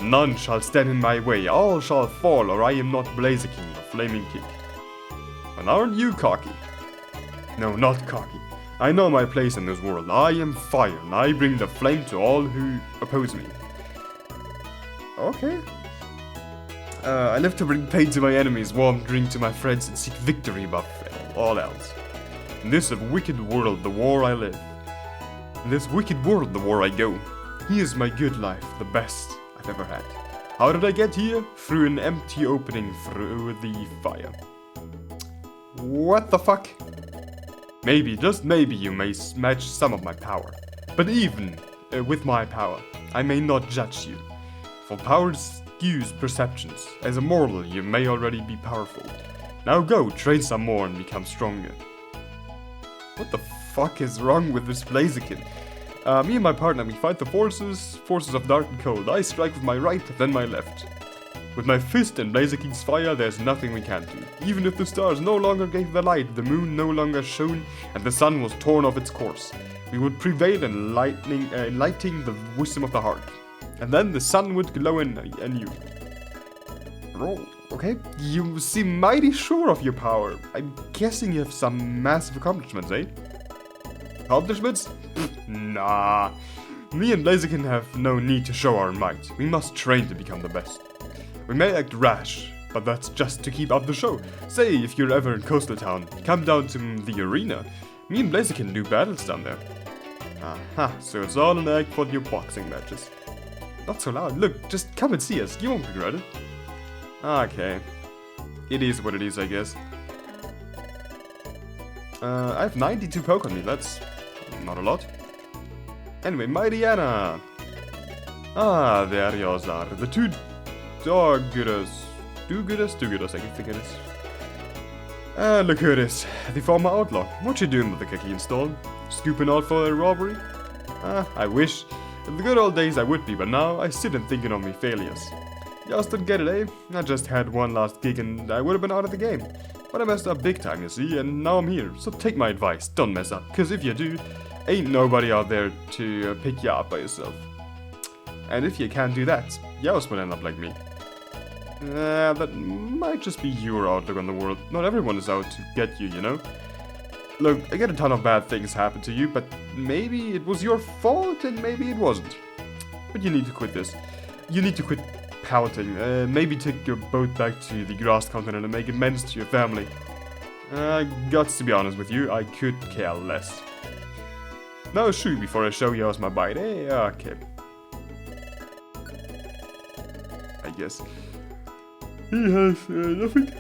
None shall stand in my way, all shall fall, or I am not Blaziking or Flaming King. And aren't you cocky? No, not cocky. I know my place in this world. I am fire, and I bring the flame to all who oppose me. Okay. I live to bring pain to my enemies, warm drink to my friends, and seek victory above all else. In this wicked world, the war I live. In this wicked world, the war I go. Here's my good life, the best I've ever had. How did I get here? Through an empty opening through the fire. What the fuck? Maybe, just maybe, you may match some of my power. But even with my power, I may not judge you. For power skews perceptions. As a mortal, you may already be powerful. Now go, train some more and become stronger. What the fuck is wrong with this Blaziken? Me and my partner, we fight the forces of dark and cold. I strike with my right, then my left. With my fist and Blaziken's fire, there's nothing we can't do. Even if the stars no longer gave the light, the moon no longer shone, and the sun was torn off its course, we would prevail in lighting the wisdom of the heart. And then the sun would glow anew. Oh, okay, you seem mighty sure of your power. I'm guessing you have some massive accomplishments, eh? Accomplishments? Nah. Me and Blaziken have no need to show our might. We must train to become the best. We may act rash, but that's just to keep up the show. Say, if you're ever in Coastal Town, come down to the arena. Me and Blaziken do battles down there. Aha, so it's all an act for your boxing matches. Not so loud. Look, just come and see us. You won't regret it. Okay. It is what it is, I guess. I have 92 poke on me. That's not a lot. Anyway, Mighty Anna. Ah, there yours are. The two do-gooders, I think it is. Look who it is. The former outlaw. What you doing with the cookie installed? Scooping out for a robbery? I wish. In the good old days I would be, but now I sit and thinking of me failures. Just didn't get it, eh? I just had one last gig and I would have been out of the game. But I messed up big time, you see, and now I'm here. So take my advice, don't mess up, cause if you do, ain't nobody out there to pick you up by yourself. And if you can't do that, you also will end up like me. That might just be your outlook on the world. Not everyone is out to get you, you know? Look, I get a ton of bad things happen to you, but maybe it was your fault and maybe it wasn't. But you need to quit this. You need to quit pouting. Maybe take your boat back to the grass continent and make amends to your family. Got to be honest with you, I could care less. Now shoot before I show you how's my bite, eh? Okay. I guess. He has nothing.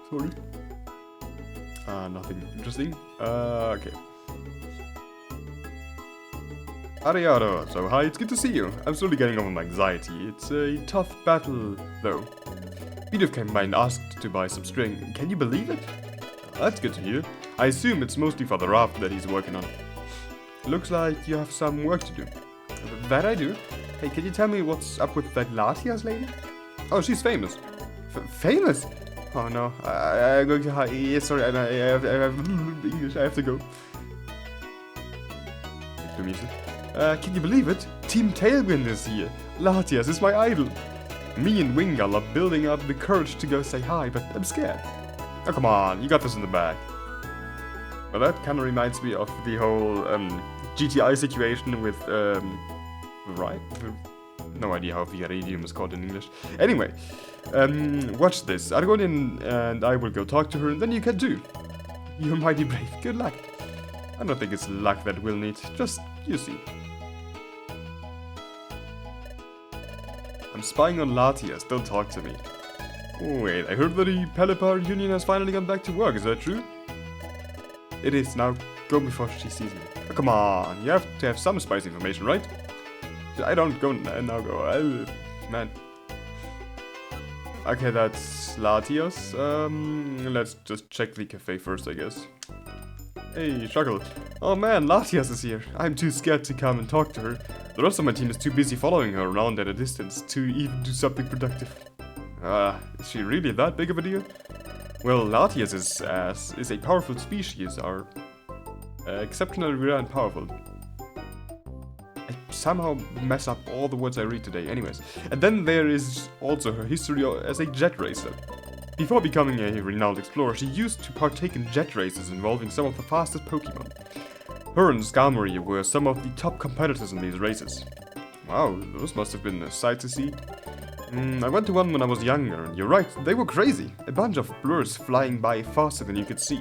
Sorry. Nothing interesting. Okay. Ariado, so hi, it's good to see you. I'm slowly getting over my anxiety. It's a tough battle, though. Peter came by and asked to buy some string. Can you believe it? That's good to hear. I assume it's mostly for the raft that he's working on. Looks like you have some work to do. That I do. Hey, can you tell me what's up with that Latias lady? Oh, she's famous. Famous? Oh no, I'm going to hide. Yeah, sorry, I have English. I have to go. The music. Can you believe it? Team Tailwind is here. Latias is my idol. Me and Wingull are building up the courage to go say hi, but I'm scared. Oh come on, you got this in the bag. Well, that kind of reminds me of the whole GTI situation with right? No idea how Viridium is called in English. Anyway, watch this. I'll go in and I will go talk to her, and then you can too. You're mighty brave. Good luck. I don't think it's luck that we'll need. Just you see. I'm spying on Latias. Don't talk to me. Oh, wait, I heard that the Pelipar Union has finally gone back to work. Is that true? It is. Now go before she sees me. Oh, come on. You have to have some spicy information, right? I don't go now. Go. Man. Okay, that's Latias. Let's just check the cafe first, I guess. Hey, Shuckle. Oh man, Latias is here. I'm too scared to come and talk to her. The rest of my team is too busy following her around at a distance to even do something productive. Is she really that big of a deal? Well, Latias is a powerful species, are exceptionally rare and powerful. I somehow mess up all the words I read today, anyways. And then there is also her history as a jet racer. Before becoming a renowned explorer, she used to partake in jet races involving some of the fastest Pokemon. Her and Skarmory were some of the top competitors in these races. Wow, those must have been a sight to see. I went to one when I was younger, and you're right, they were crazy. A bunch of blurs flying by faster than you could see.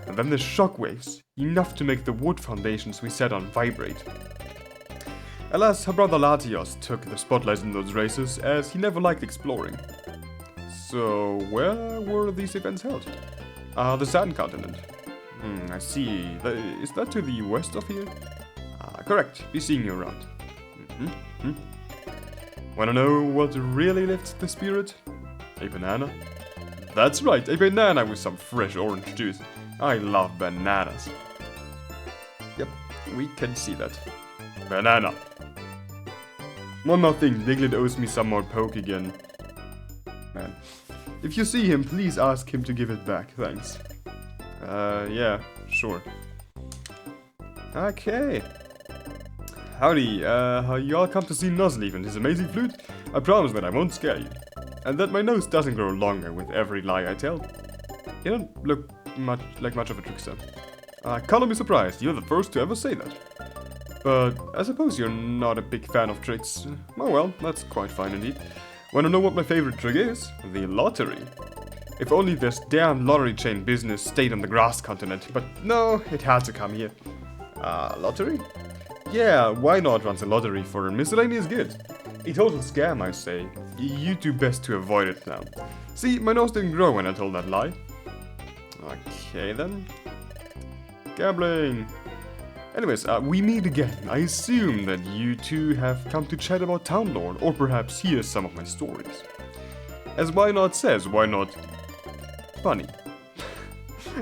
And then the shockwaves, enough to make the wood foundations we sat on vibrate. Alas, her brother Latios took the spotlight in those races, as he never liked exploring. So, where were these events held? The Sand Continent. I see. Is that to the west of here? Correct. Be seeing you around. Wanna know what really lifts the spirit? A banana? That's right, a banana with some fresh orange juice. I love bananas. Yep, we can see that. Banana. One more thing, Diglett owes me some more poke again. Man. If you see him, please ask him to give it back, thanks. Yeah, sure. Okay. Howdy, you all come to see Nuzleaf and his amazing flute? I promise that I won't scare you. And that my nose doesn't grow longer with every lie I tell. You don't look much of a trickster. Color me surprised, you're the first to ever say that. But I suppose you're not a big fan of tricks. Oh well, that's quite fine indeed. Wanna know what my favorite trick is? The lottery. If only this damn lottery chain business stayed on the grass continent, but no, it had to come here. Lottery? Yeah, why not run a lottery for miscellaneous goods? A total scam, I say. You do best to avoid it now. See, my nose didn't grow when I told that lie. Okay then. Gambling. Anyways, we meet again. I assume that you two have come to chat about Town Lore, or perhaps hear some of my stories. As Why Not says, why not funny?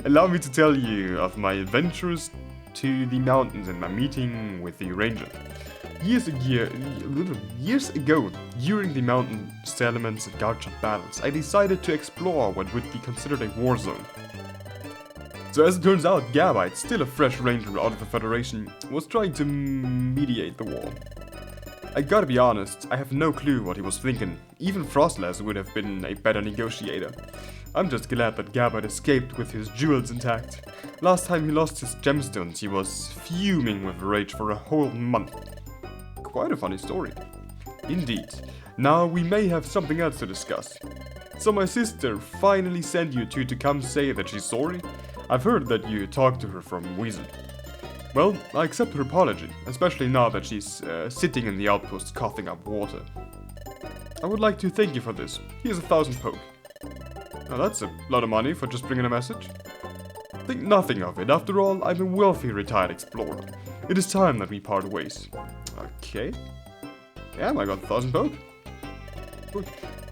Allow me to tell you of my adventures to the mountains and my meeting with the ranger. Years ago, during the mountain settlements and Garchomp battles, I decided to explore what would be considered a war zone. So as it turns out, Gabite, still a fresh ranger out of the Federation, was trying to mediate the war. I gotta be honest, I have no clue what he was thinking. Even Frostlass would have been a better negotiator. I'm just glad that Gabite escaped with his jewels intact. Last time he lost his gemstones, he was fuming with rage for a whole month. Quite a funny story. Indeed. Now we may have something else to discuss. So my sister finally sent you two to come say that she's sorry? I've heard that you talked to her from Weasel. Well, I accept her apology, especially now that she's sitting in the outpost coughing up water. I would like to thank you for this. Here's 1,000 poke. Now that's a lot of money for just bringing a message. Think nothing of it, after all, I'm a wealthy retired explorer. It is time that we part ways. Okay. Yeah, I got 1,000 poke. Good.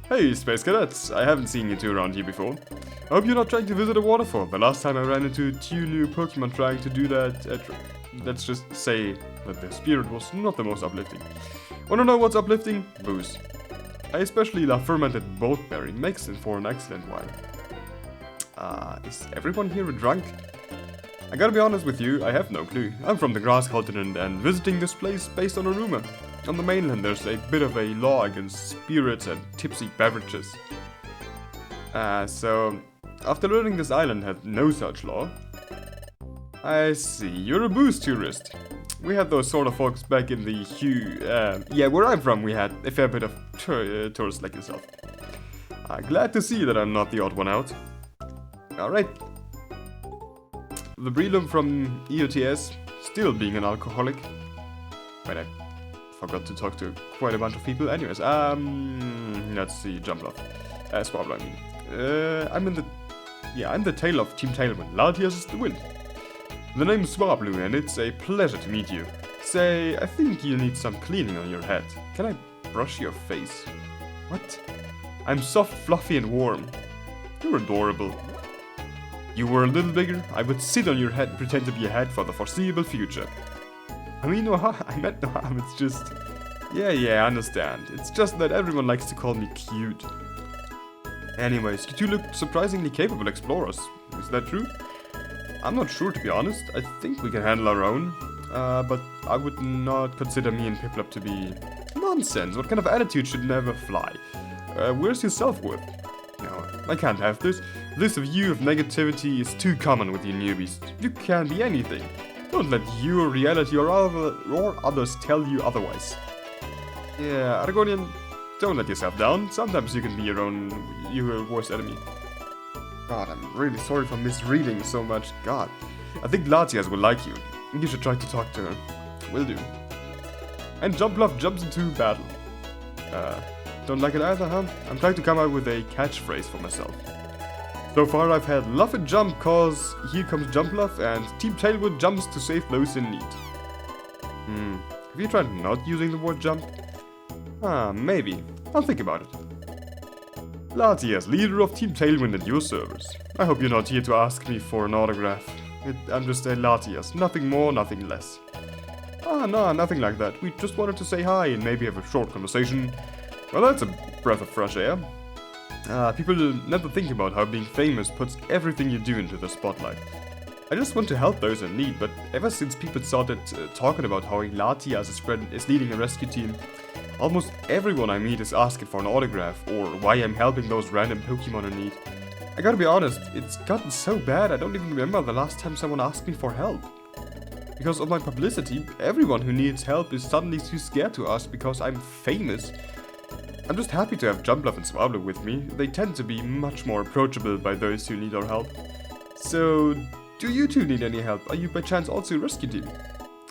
Hey, Space Cadets, I haven't seen you two around here before. I hope you're not trying to visit a waterfall. The last time I ran into 2 new Pokemon trying to do that, let's just say that the spirit was not the most uplifting. Wanna know what's uplifting? Booze. I especially love fermented boatberry, makes it for an excellent wine. Is everyone here a drunk? I gotta be honest with you, I have no clue. I'm from the grass continent and visiting this place based on a rumor. On the mainland there's a bit of a law against spirits and tipsy beverages. So after learning this island had no such law. I see, you're a booze tourist. We had those sort of folks back in the yeah, where I'm from we had a fair bit of tourists like yourself. Glad to see that I'm not the odd one out. Alright. The Breloom from EOTS, still being an alcoholic. Wait, I forgot to talk to quite a bunch of people. Anyways, let's see, Jumpluff. Swablu, I mean. I'm the tail of Team Tailwind. Latias is the wind. The name is Swablu and it's a pleasure to meet you. Say, I think you need some cleaning on your head. Can I brush your face? What? I'm soft, fluffy and warm. You're adorable. You were a little bigger, I would sit on your head and pretend to be a head for the foreseeable future. I mean, no harm. I meant no harm, it's just... Yeah, I understand. It's just that everyone likes to call me cute. Anyways, you two look surprisingly capable explorers. Is that true? I'm not sure, to be honest. I think we can handle our own. But I would not consider me and Piplup to be... Nonsense! What kind of attitude should never fly? Where's your self-worth? No, I can't have this. This view of negativity is too common with you newbies. You can't be anything. Don't let your reality or others tell you otherwise. Yeah, Argonian, don't let yourself down. Sometimes you can be your worst enemy. God, I'm really sorry for misreading so much. God, I think Latias will like you. You should try to talk to her. Will do. And Jumpluff jumps into battle. Don't like it either, huh? I'm trying to come up with a catchphrase for myself. So far I've had Luff and Jump cause here comes Jumpluff and Team Tailwood jumps to save those in need. Have you tried not using the word jump? Maybe. I'll think about it. Latias, leader of Team Tailwind at your service. I hope you're not here to ask me for an autograph. I'm just a Latias, nothing more, nothing less. No, nothing like that. We just wanted to say hi and maybe have a short conversation. Well, that's a breath of fresh air. People never think about how being famous puts everything you do into the spotlight. I just want to help those in need, but ever since people started talking about how Latias is leading a rescue team, almost everyone I meet is asking for an autograph or why I'm helping those random Pokemon in need. I gotta be honest, it's gotten so bad I don't even remember the last time someone asked me for help. Because of my publicity, everyone who needs help is suddenly too scared to ask because I'm famous. I'm just happy to have Jumpluff and Swablu with me. They tend to be much more approachable by those who need our help. So, do you two need any help? Are you by chance also a rescue team?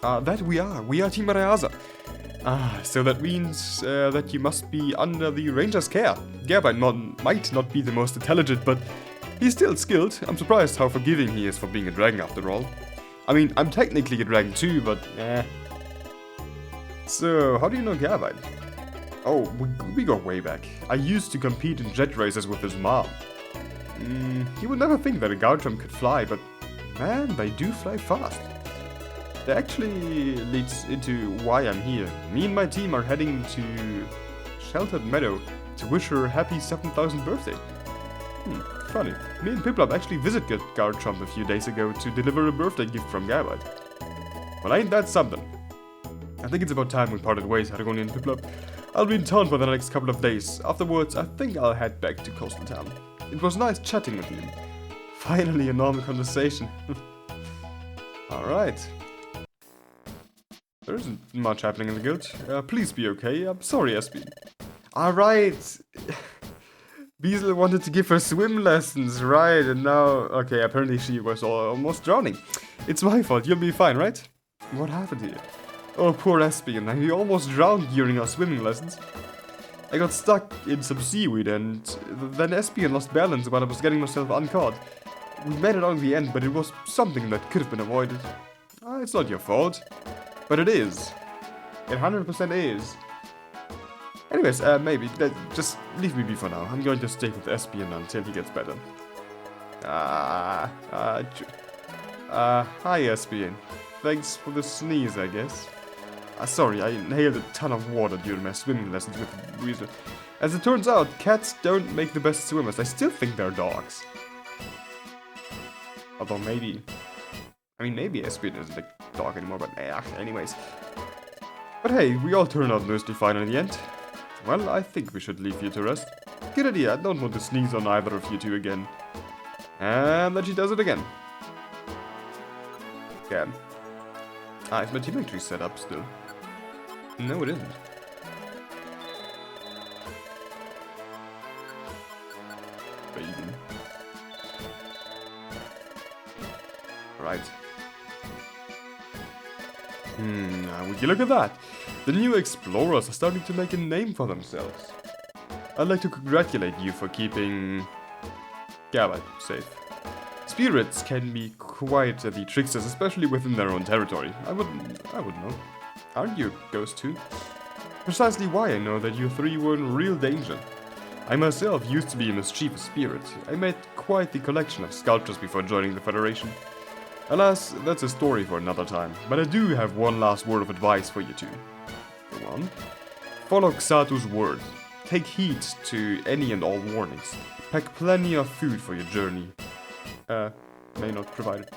That we are. We are Team Arayaza. So that means that you must be under the Ranger's care. Gabite might not be the most intelligent, but he's still skilled. I'm surprised how forgiving he is for being a dragon after all. I mean, I'm technically a dragon too, but So, how do you know Gabite? Oh, we go way back. I used to compete in jet races with his mom. You would never think that a Garchomp could fly, but man, they do fly fast. That actually leads into why I'm here. Me and my team are heading to Sheltered Meadow to wish her a happy 7,000th birthday. Funny. Me and Piplup actually visited Garchomp a few days ago to deliver a birthday gift from Gabite. Well, ain't that something? I think it's about time we parted ways, Aragoni and Piplup. I'll be in town for the next couple of days. Afterwards, I think I'll head back to Coastal Town. It was nice chatting with you. Finally, a normal conversation. Alright. There isn't much happening in the guild. Please be okay. I'm sorry, SB. Alright. Beazle wanted to give her swim lessons, right? And now... Okay, apparently she was almost drowning. It's my fault. You'll be fine, right? What happened here? Oh, poor Espion. He almost drowned during our swimming lessons. I got stuck in some seaweed and then Espion lost balance while I was getting myself uncaught. We made it out in the end, but it was something that could have been avoided. It's not your fault. But it is. It 100% is. Anyways, maybe. Just leave me be for now. I'm going to stay with Espion until he gets better. Hi Espion. Thanks for the sneeze, I guess. Sorry, I inhaled a ton of water during my swimming lessons with Weasel. As it turns out, cats don't make the best swimmers. I still think they're dogs. Although maybe... I mean, maybe Espion isn't a dog anymore, but anyways. But hey, we all turned out mostly fine in the end. Well, I think we should leave you to rest. Good idea, I don't want to sneeze on either of you two again. And then she does it again. Okay. Is my teammate tree set up still? No, it isn't. Baby. Right. Would you look at that? The new explorers are starting to make a name for themselves. I'd like to congratulate you for keeping Gabite safe. Spirits can be quite the tricksters, especially within their own territory. I would know. Aren't you a ghost too? Precisely why I know that you three were in real danger. I myself used to be a mischievous spirit. I made quite the collection of sculptures before joining the Federation. Alas, that's a story for another time, but I do have one last word of advice for you two. Go on. Follow Xatu's word. Take heed to any and all warnings. Pack plenty of food for your journey. May not provide it.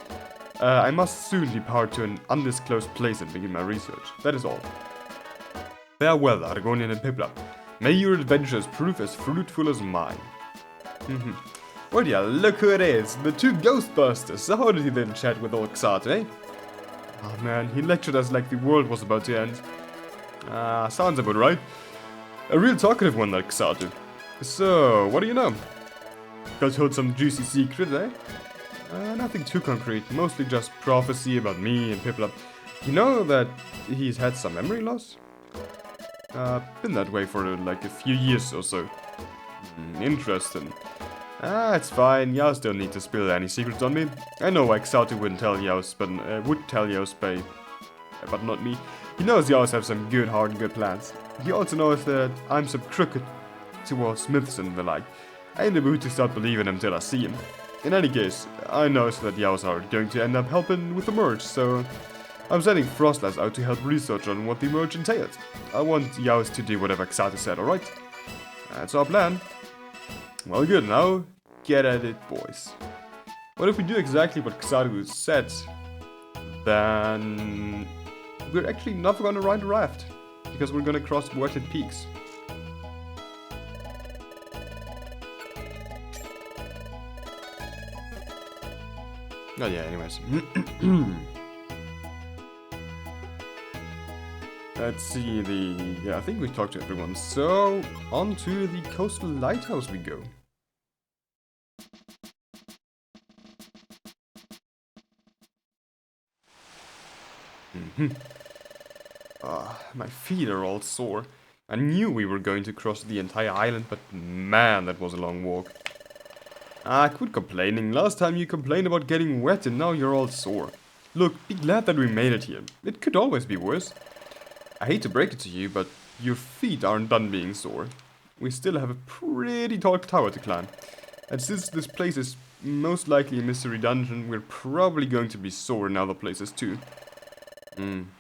I must soon depart to an undisclosed place and begin my research. That is all. Farewell, Argonian and Piplup. May your adventures prove as fruitful as mine. Well, yeah, look who it is. The two Ghostbusters. So how did he then chat with old Katu, eh? Oh man, he lectured us like the world was about to end. Sounds about right. A real talkative one like Katu. So, what do you know? Got told some juicy secret, eh? Nothing too concrete, mostly just prophecy about me and Piplup. You know that he's had some memory loss? Been that way for like a few years or so. Interesting. It's fine, Yaos don't need to spill any secrets on me. I know why Katu wouldn't tell Yaos, but would tell Yaos, but not me. He knows Yaos have some good heart and good plans. He also knows that I'm some crooked towards myths and the like. I ain't in the mood to start believing him until I see him. In any case, I know that Yaos are going to end up helping with the merge, so I'm sending Frostlass out to help research on what the merge entails. I want Yaos to do whatever Katu said, alright? That's our plan. Well, good, now get at it, boys. What if we do exactly what Katu said? Then we're actually not gonna ride a raft, because we're gonna cross Wetted Peaks. Oh yeah, anyways. Let's see I think we talked to everyone. So, on to the coastal lighthouse we go. My feet are all sore. I knew we were going to cross the entire island, but man, that was a long walk. Quit complaining. Last time you complained about getting wet and now you're all sore. Look, be glad that we made it here. It could always be worse. I hate to break it to you, but your feet aren't done being sore. We still have a pretty tall tower to climb. And since this place is most likely a mystery dungeon, we're probably going to be sore in other places too.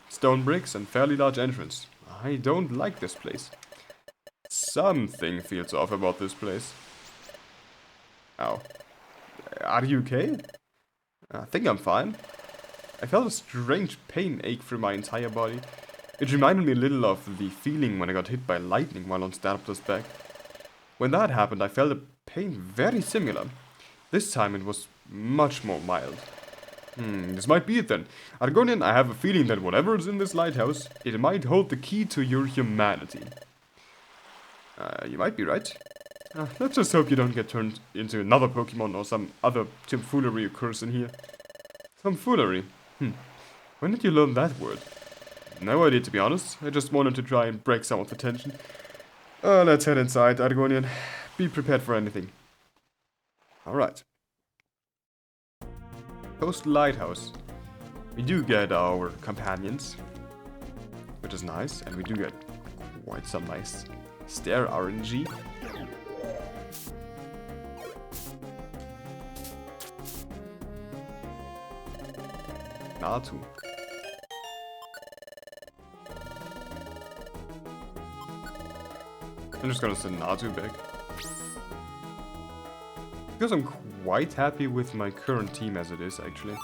Stone bricks and fairly large entrance. I don't like this place. Something feels off about this place. Ow. Are you okay? I think I'm fine. I felt a strange pain ache through my entire body. It reminded me a little of the feeling when I got hit by lightning while on Starptor's back. When that happened, I felt a pain very similar. This time it was much more mild. This might be it then. Argonian, I have a feeling that whatever is in this lighthouse, it might hold the key to your humanity. You might be right. Let's just hope you don't get turned into another Pokemon or some other tomfoolery occurs in here. Tomfoolery? When did you learn that word? No idea, to be honest. I just wanted to try and break some of the tension. Let's head inside, Argonian. Be prepared for anything. Alright. Coastal Lighthouse. We do get our companions, which is nice, and we do get quite some nice stair RNG. Katu. I'm just gonna send Katu back. Because I'm quite happy with my current team as it is, actually.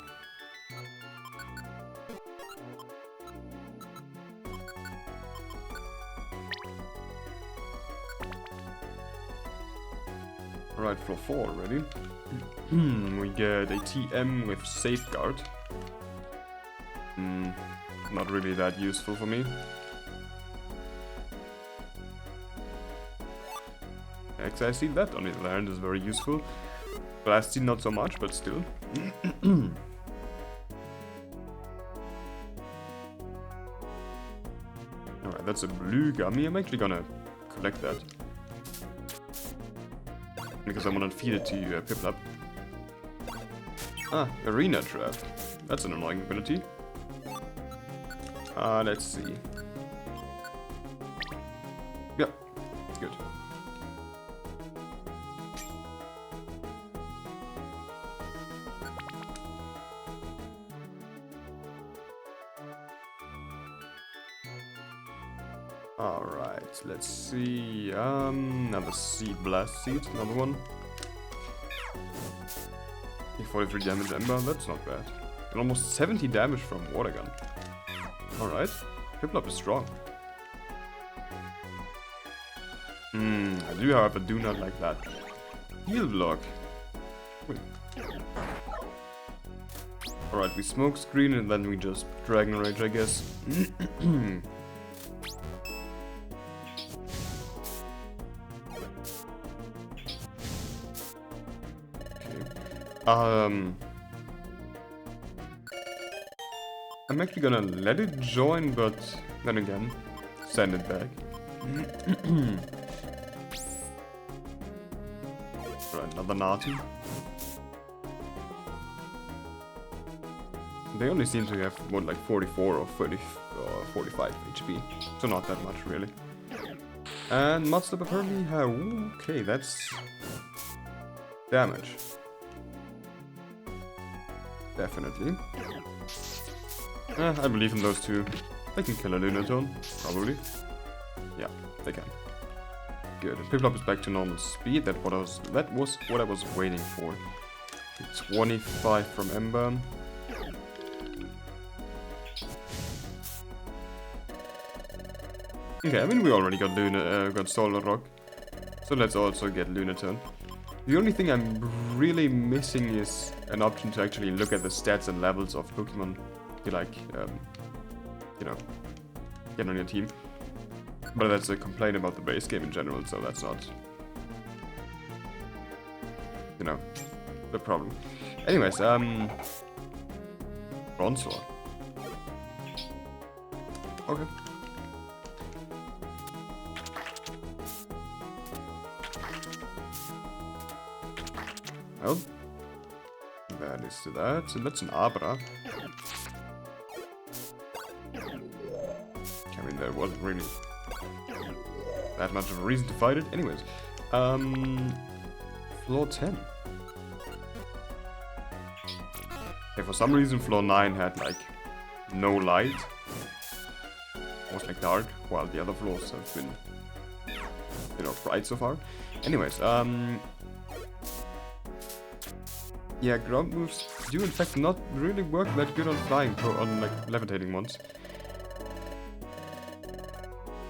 Alright, floor 4 already. We get a TM with Safeguard. Not really that useful for me. XIC, that on the other hand is very useful. Blasty not so much, but still. Alright, that's a blue gummy. I'm actually gonna collect that. Because I wanna feed it to Piplup. Arena Trap. That's an annoying ability. Let's see. Yep, it's good. Alright, let's see. Another seed blast seed, another one. 43 damage Ember, that's not bad. And almost 70 damage from Water Gun. Alright, Piplup is strong. I do, however, do not like that heal block. Wait. Alright, we smoke screen and then we just Dragon Rage, I guess. I'm actually gonna let it join, but then again, send it back. Right, another Natu. They only seem to have, what, like 44 or 30 or 45 HP, so not that much, really. And Mudslap apparently, okay, that's damage. Definitely. I believe in those two. They can kill a Lunatone, probably. Yeah, they can. Good. Piplup is back to normal speed. That was what I was waiting for. 25 from Ember. Okay, I mean we already got got Solar Rock, so let's also get Lunatone. The only thing I'm really missing is an option to actually look at the stats and levels of Pokemon you like, you know, get on your team. But that's a complaint about the base game in general, so that's not, you know, the problem. Anyways, Bronzor. Okay. Well, that is to that. So that's an Abra. I mean, there wasn't really that much of a reason to fight it. Anyways, floor 10. Okay, for some reason, floor 9 had like no light. It was like dark, while the other floors have been, you know, bright so far. Anyways, yeah, ground moves do in fact not really work that good on flying, on like levitating ones.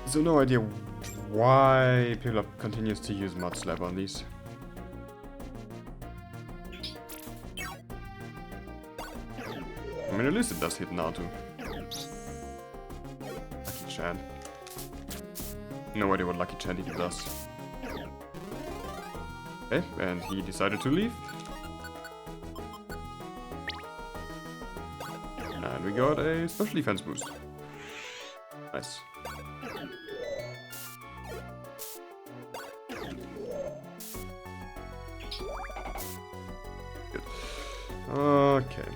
So no idea why Piplup continues to use Mudslap on these. I mean, at least it does hit Natu. Lucky Chant. No idea what Lucky Chant even does. Okay, and he decided to leave. And we got a special defense boost. Nice. Good. Okay.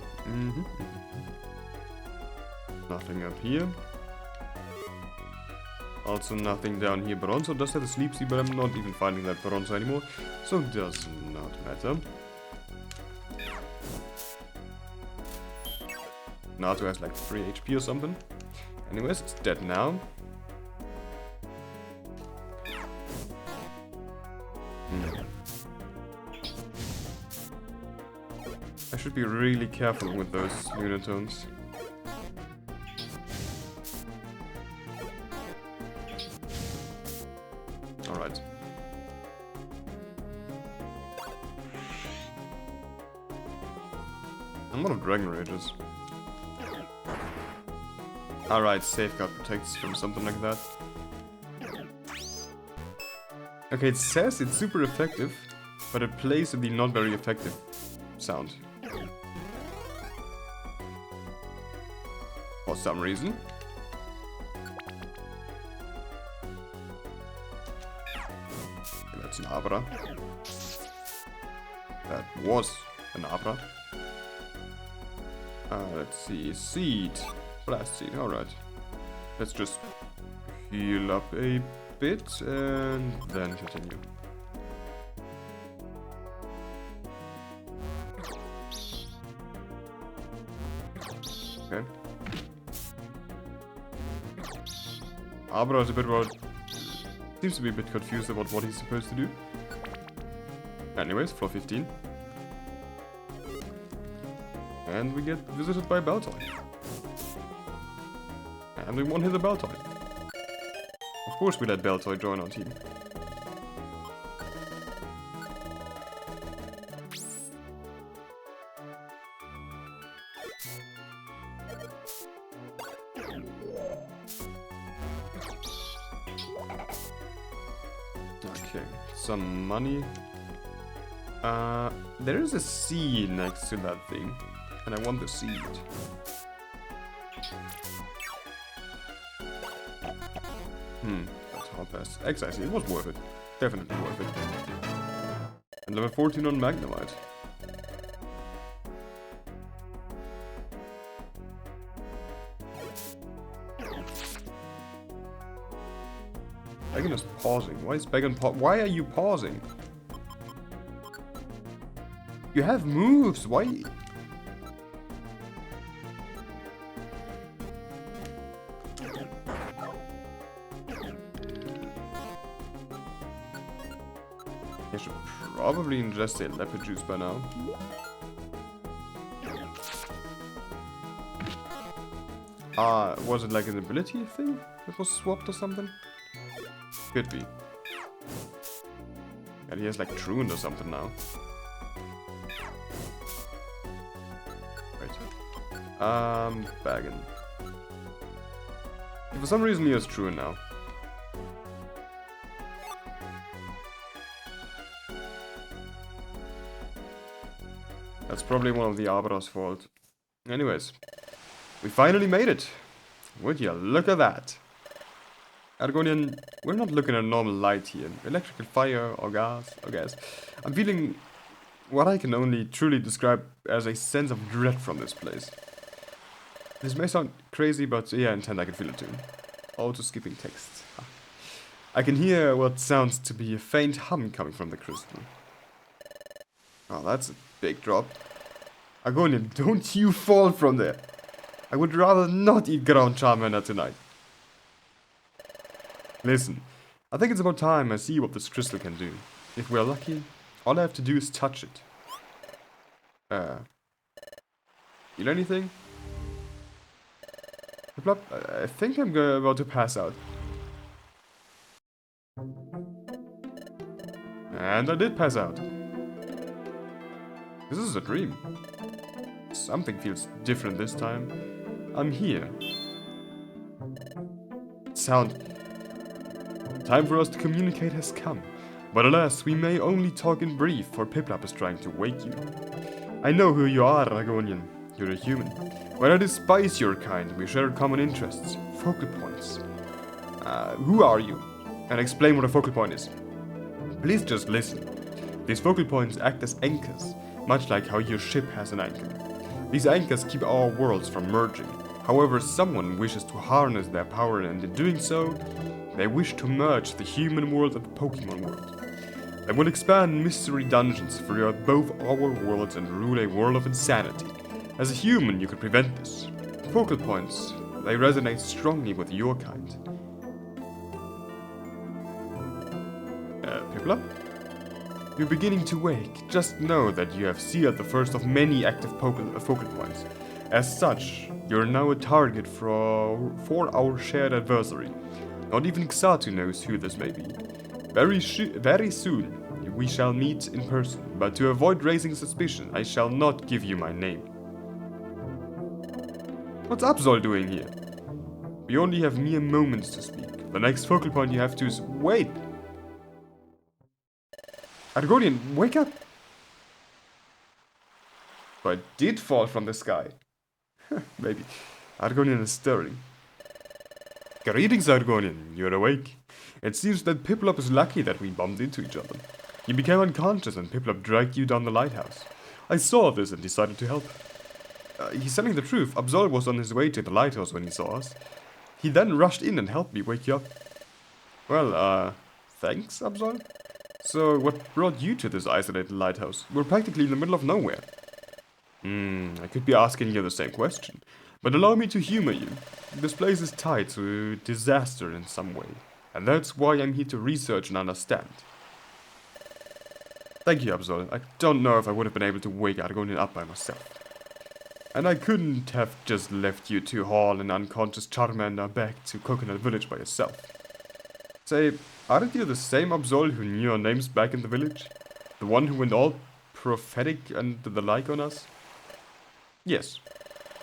Nothing up here. Also nothing down here. Bronzor does have a Sleep Sea, but I'm not even finding that Bronzor anymore, so it does not matter. Natu has like 3 HP or something. Anyways, it's dead now. I should be really careful with those Lunatones. Alright. I'm out of Dragon Rages. Alright, Safeguard protects from something like that. Okay, it says it's super effective, but it plays the not very effective sound. For some reason. Okay, that's an Abra. That was an Abra. Let's see, Seed. Blast Seed, alright. Let's just heal up a bit and then continue. Okay. Abra is a bit about... seems to be a bit confused about what he's supposed to do. Anyways, floor 15. And we get visited by a bell toy. And we won't hit the bell toy. Of course we let bell toy join our team. Okay, some money. There is a seed next to that thing, and I want the seed. That's hard pass. Exactly, it was worth it. Definitely worth it. And level 14 on Magnemite. Began is pausing. Why is Began why are you pausing? You have moves, why? I should probably ingest a leopard juice by now. Was it like an ability thing that was swapped or something? Could be. And he has like Truant or something now. Right. Baggin. For some reason he has Truant now. That's probably one of the Arbiter's fault. Anyways. We finally made it. Would you look at that? Argonian, we're not looking at normal light here. Electrical fire or gas. I'm feeling what I can only truly describe as a sense of dread from this place. This may sound crazy, but yeah, in 10 I can feel it too. Auto skipping text. I can hear what sounds to be a faint hum coming from the crystal. Oh, that's a big drop. Argonian, don't you fall from there. I would rather not eat ground charmander tonight. Listen, I think it's about time I see what this crystal can do. If we're lucky, all I have to do is touch it. Feel anything? I think I'm about to pass out. And I did pass out. This is a dream. Something feels different this time. I'm here. Time for us to communicate has come. But alas, we may only talk in brief, for Piplup is trying to wake you. I know who you are, Argonian. You're a human. But I despise your kind. We share common interests. Focal points. Who are you? And explain what a focal point is. Please just listen. These focal points act as anchors, much like how your ship has an anchor. These anchors keep our worlds from merging. However, someone wishes to harness their power, and in doing so, they wish to merge the human world and the Pokemon world. They will expand mystery dungeons throughout both our worlds and rule a world of insanity. As a human, you could prevent this. Focal points, they resonate strongly with your kind. Piplup? You're beginning to wake. Just know that you have sealed the first of many active focal points. As such, you're now a target for our shared adversary. Not even Katu knows who this may be. Very soon, we shall meet in person, but to avoid raising suspicion, I shall not give you my name. What's Absol doing here? We only have mere moments to speak. The next focal point you have to is... Wait! Argonian, wake up! So I did fall from the sky. Maybe. Argonian is stirring. Greetings, Argonian. You're awake. It seems that Piplup is lucky that we bumped into each other. You became unconscious and Piplup dragged you down the lighthouse. I saw this and decided to help. He's telling the truth. Absol was on his way to the lighthouse when he saw us. He then rushed in and helped me wake you up. Well, thanks, Absol. So, what brought you to this isolated lighthouse? We're practically in the middle of nowhere. I could be asking you the same question. But allow me to humor you. This place is tied to disaster in some way. And that's why I'm here to research and understand. Thank you, Absol. I don't know if I would have been able to wake Argonian up by myself. And I couldn't have just left you to haul an unconscious Charmander back to Coconut Village by yourself. Say, aren't you the same Absol who knew our names back in the village? The one who went all prophetic and the like on us? Yes,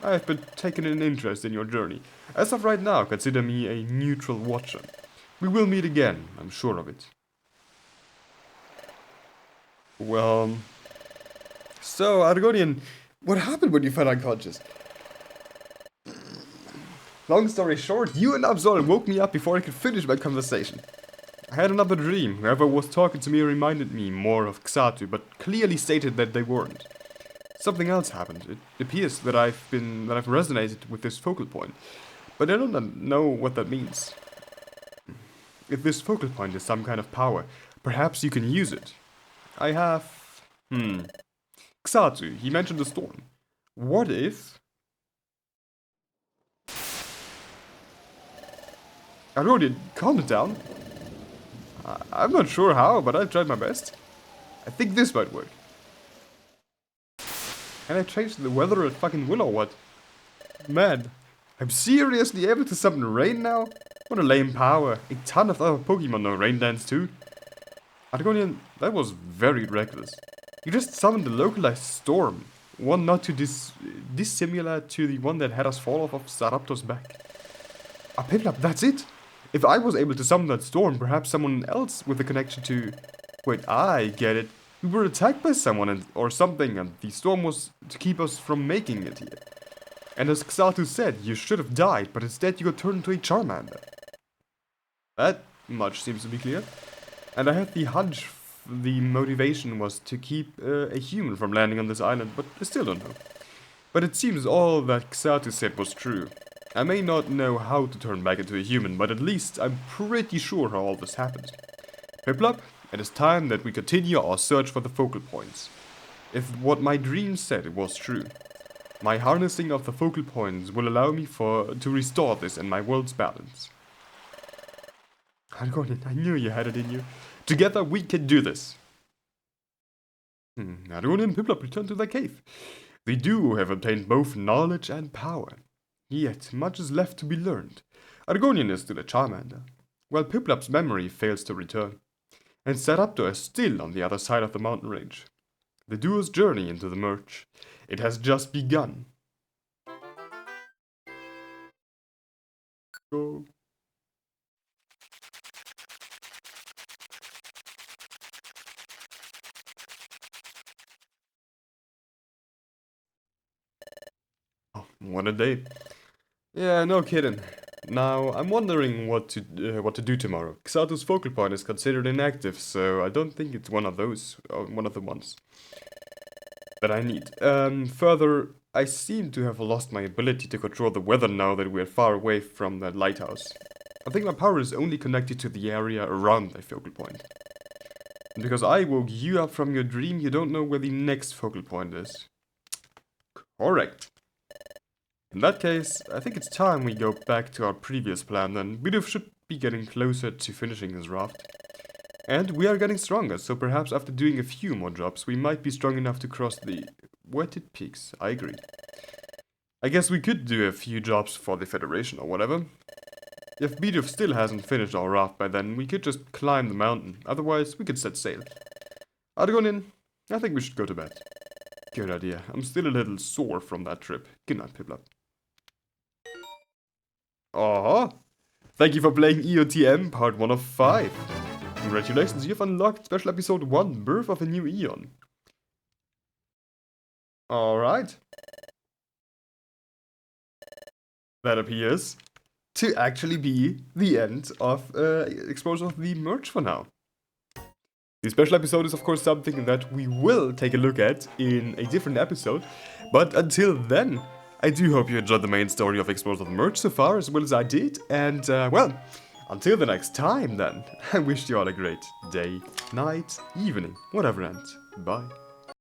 I have been taking an interest in your journey. As of right now, consider me a neutral watcher. We will meet again, I'm sure of it. Well... So, Argonian, what happened when you fell unconscious? Long story short, you and Absol woke me up before I could finish my conversation. I had another dream. Whoever was talking to me reminded me more of Katu, but clearly stated that they weren't. Something else happened. It appears that I've resonated with this focal point, but I don't know what that means. If this focal point is some kind of power, perhaps you can use it. I have... Katu, he mentioned the storm. What if... Arodian, calm it down. I'm not sure how, but I tried my best. I think this might work. Can I change the weather at fucking will or what? Man, I'm seriously able to summon rain now? What a lame power. A ton of other Pokemon know Rain Dance too. Argonian, that was very reckless. You just summoned a localized storm. One not too dissimilar to the one that had us fall off of Saraptor's back. Piplup, that's it? If I was able to summon that storm, perhaps someone else with a connection to... Wait, I get it. We were attacked by someone or something, and the storm was to keep us from making it here. And as Katu said, you should have died, but instead you got turned into a Charmander. That much seems to be clear. And I had the hunch the motivation was to keep a human from landing on this island, but I still don't know. But it seems all that Katu said was true. I may not know how to turn back into a human, but at least I'm pretty sure how all this happened. Piplup, it is time that we continue our search for the focal points. If what my dream said was true, my harnessing of the focal points will allow me to restore this and my world's balance. Argonian, I knew you had it in you. Together we can do this. Argonian and Piplup return to their cave. The duo have obtained both knowledge and power. Yet, much is left to be learned. Argonian is still a Charmander, while Piplup's memory fails to return. And Saraptor is still on the other side of the mountain range. The duo's journey into the merge. It has just begun. Go. Oh, what a day. Yeah, no kidding. Now, I'm wondering what to do tomorrow. Xatu's focal point is considered inactive, so I don't think it's one of the ones that I need. Further, I seem to have lost my ability to control the weather now that we're far away from that lighthouse. I think my power is only connected to the area around that focal point. And because I woke you up from your dream, you don't know where the next focal point is. Correct. In that case, I think it's time we go back to our previous plan then. Bidoof should be getting closer to finishing his raft. And we are getting stronger, so perhaps after doing a few more drops, we might be strong enough to cross the wetted peaks. I agree. I guess we could do a few drops for the Federation or whatever. If Bidoof still hasn't finished our raft by then, we could just climb the mountain. Otherwise, we could set sail. Argonian, I think we should go to bed. Good idea. I'm still a little sore from that trip. Good night, Piplup. Thank you for playing EOTM part 1 of 5. Congratulations, you've unlocked special episode 1, Birth of a New Eon. Alright. That appears to actually be the end of Exposure of the Merge for now. The special episode is of course something that we will take a look at in a different episode, but until then, I do hope you enjoyed the main story of Exposure of the Merge so far, as well as I did, and well, until the next time then, I wish you all a great day, night, evening, whatever, and bye.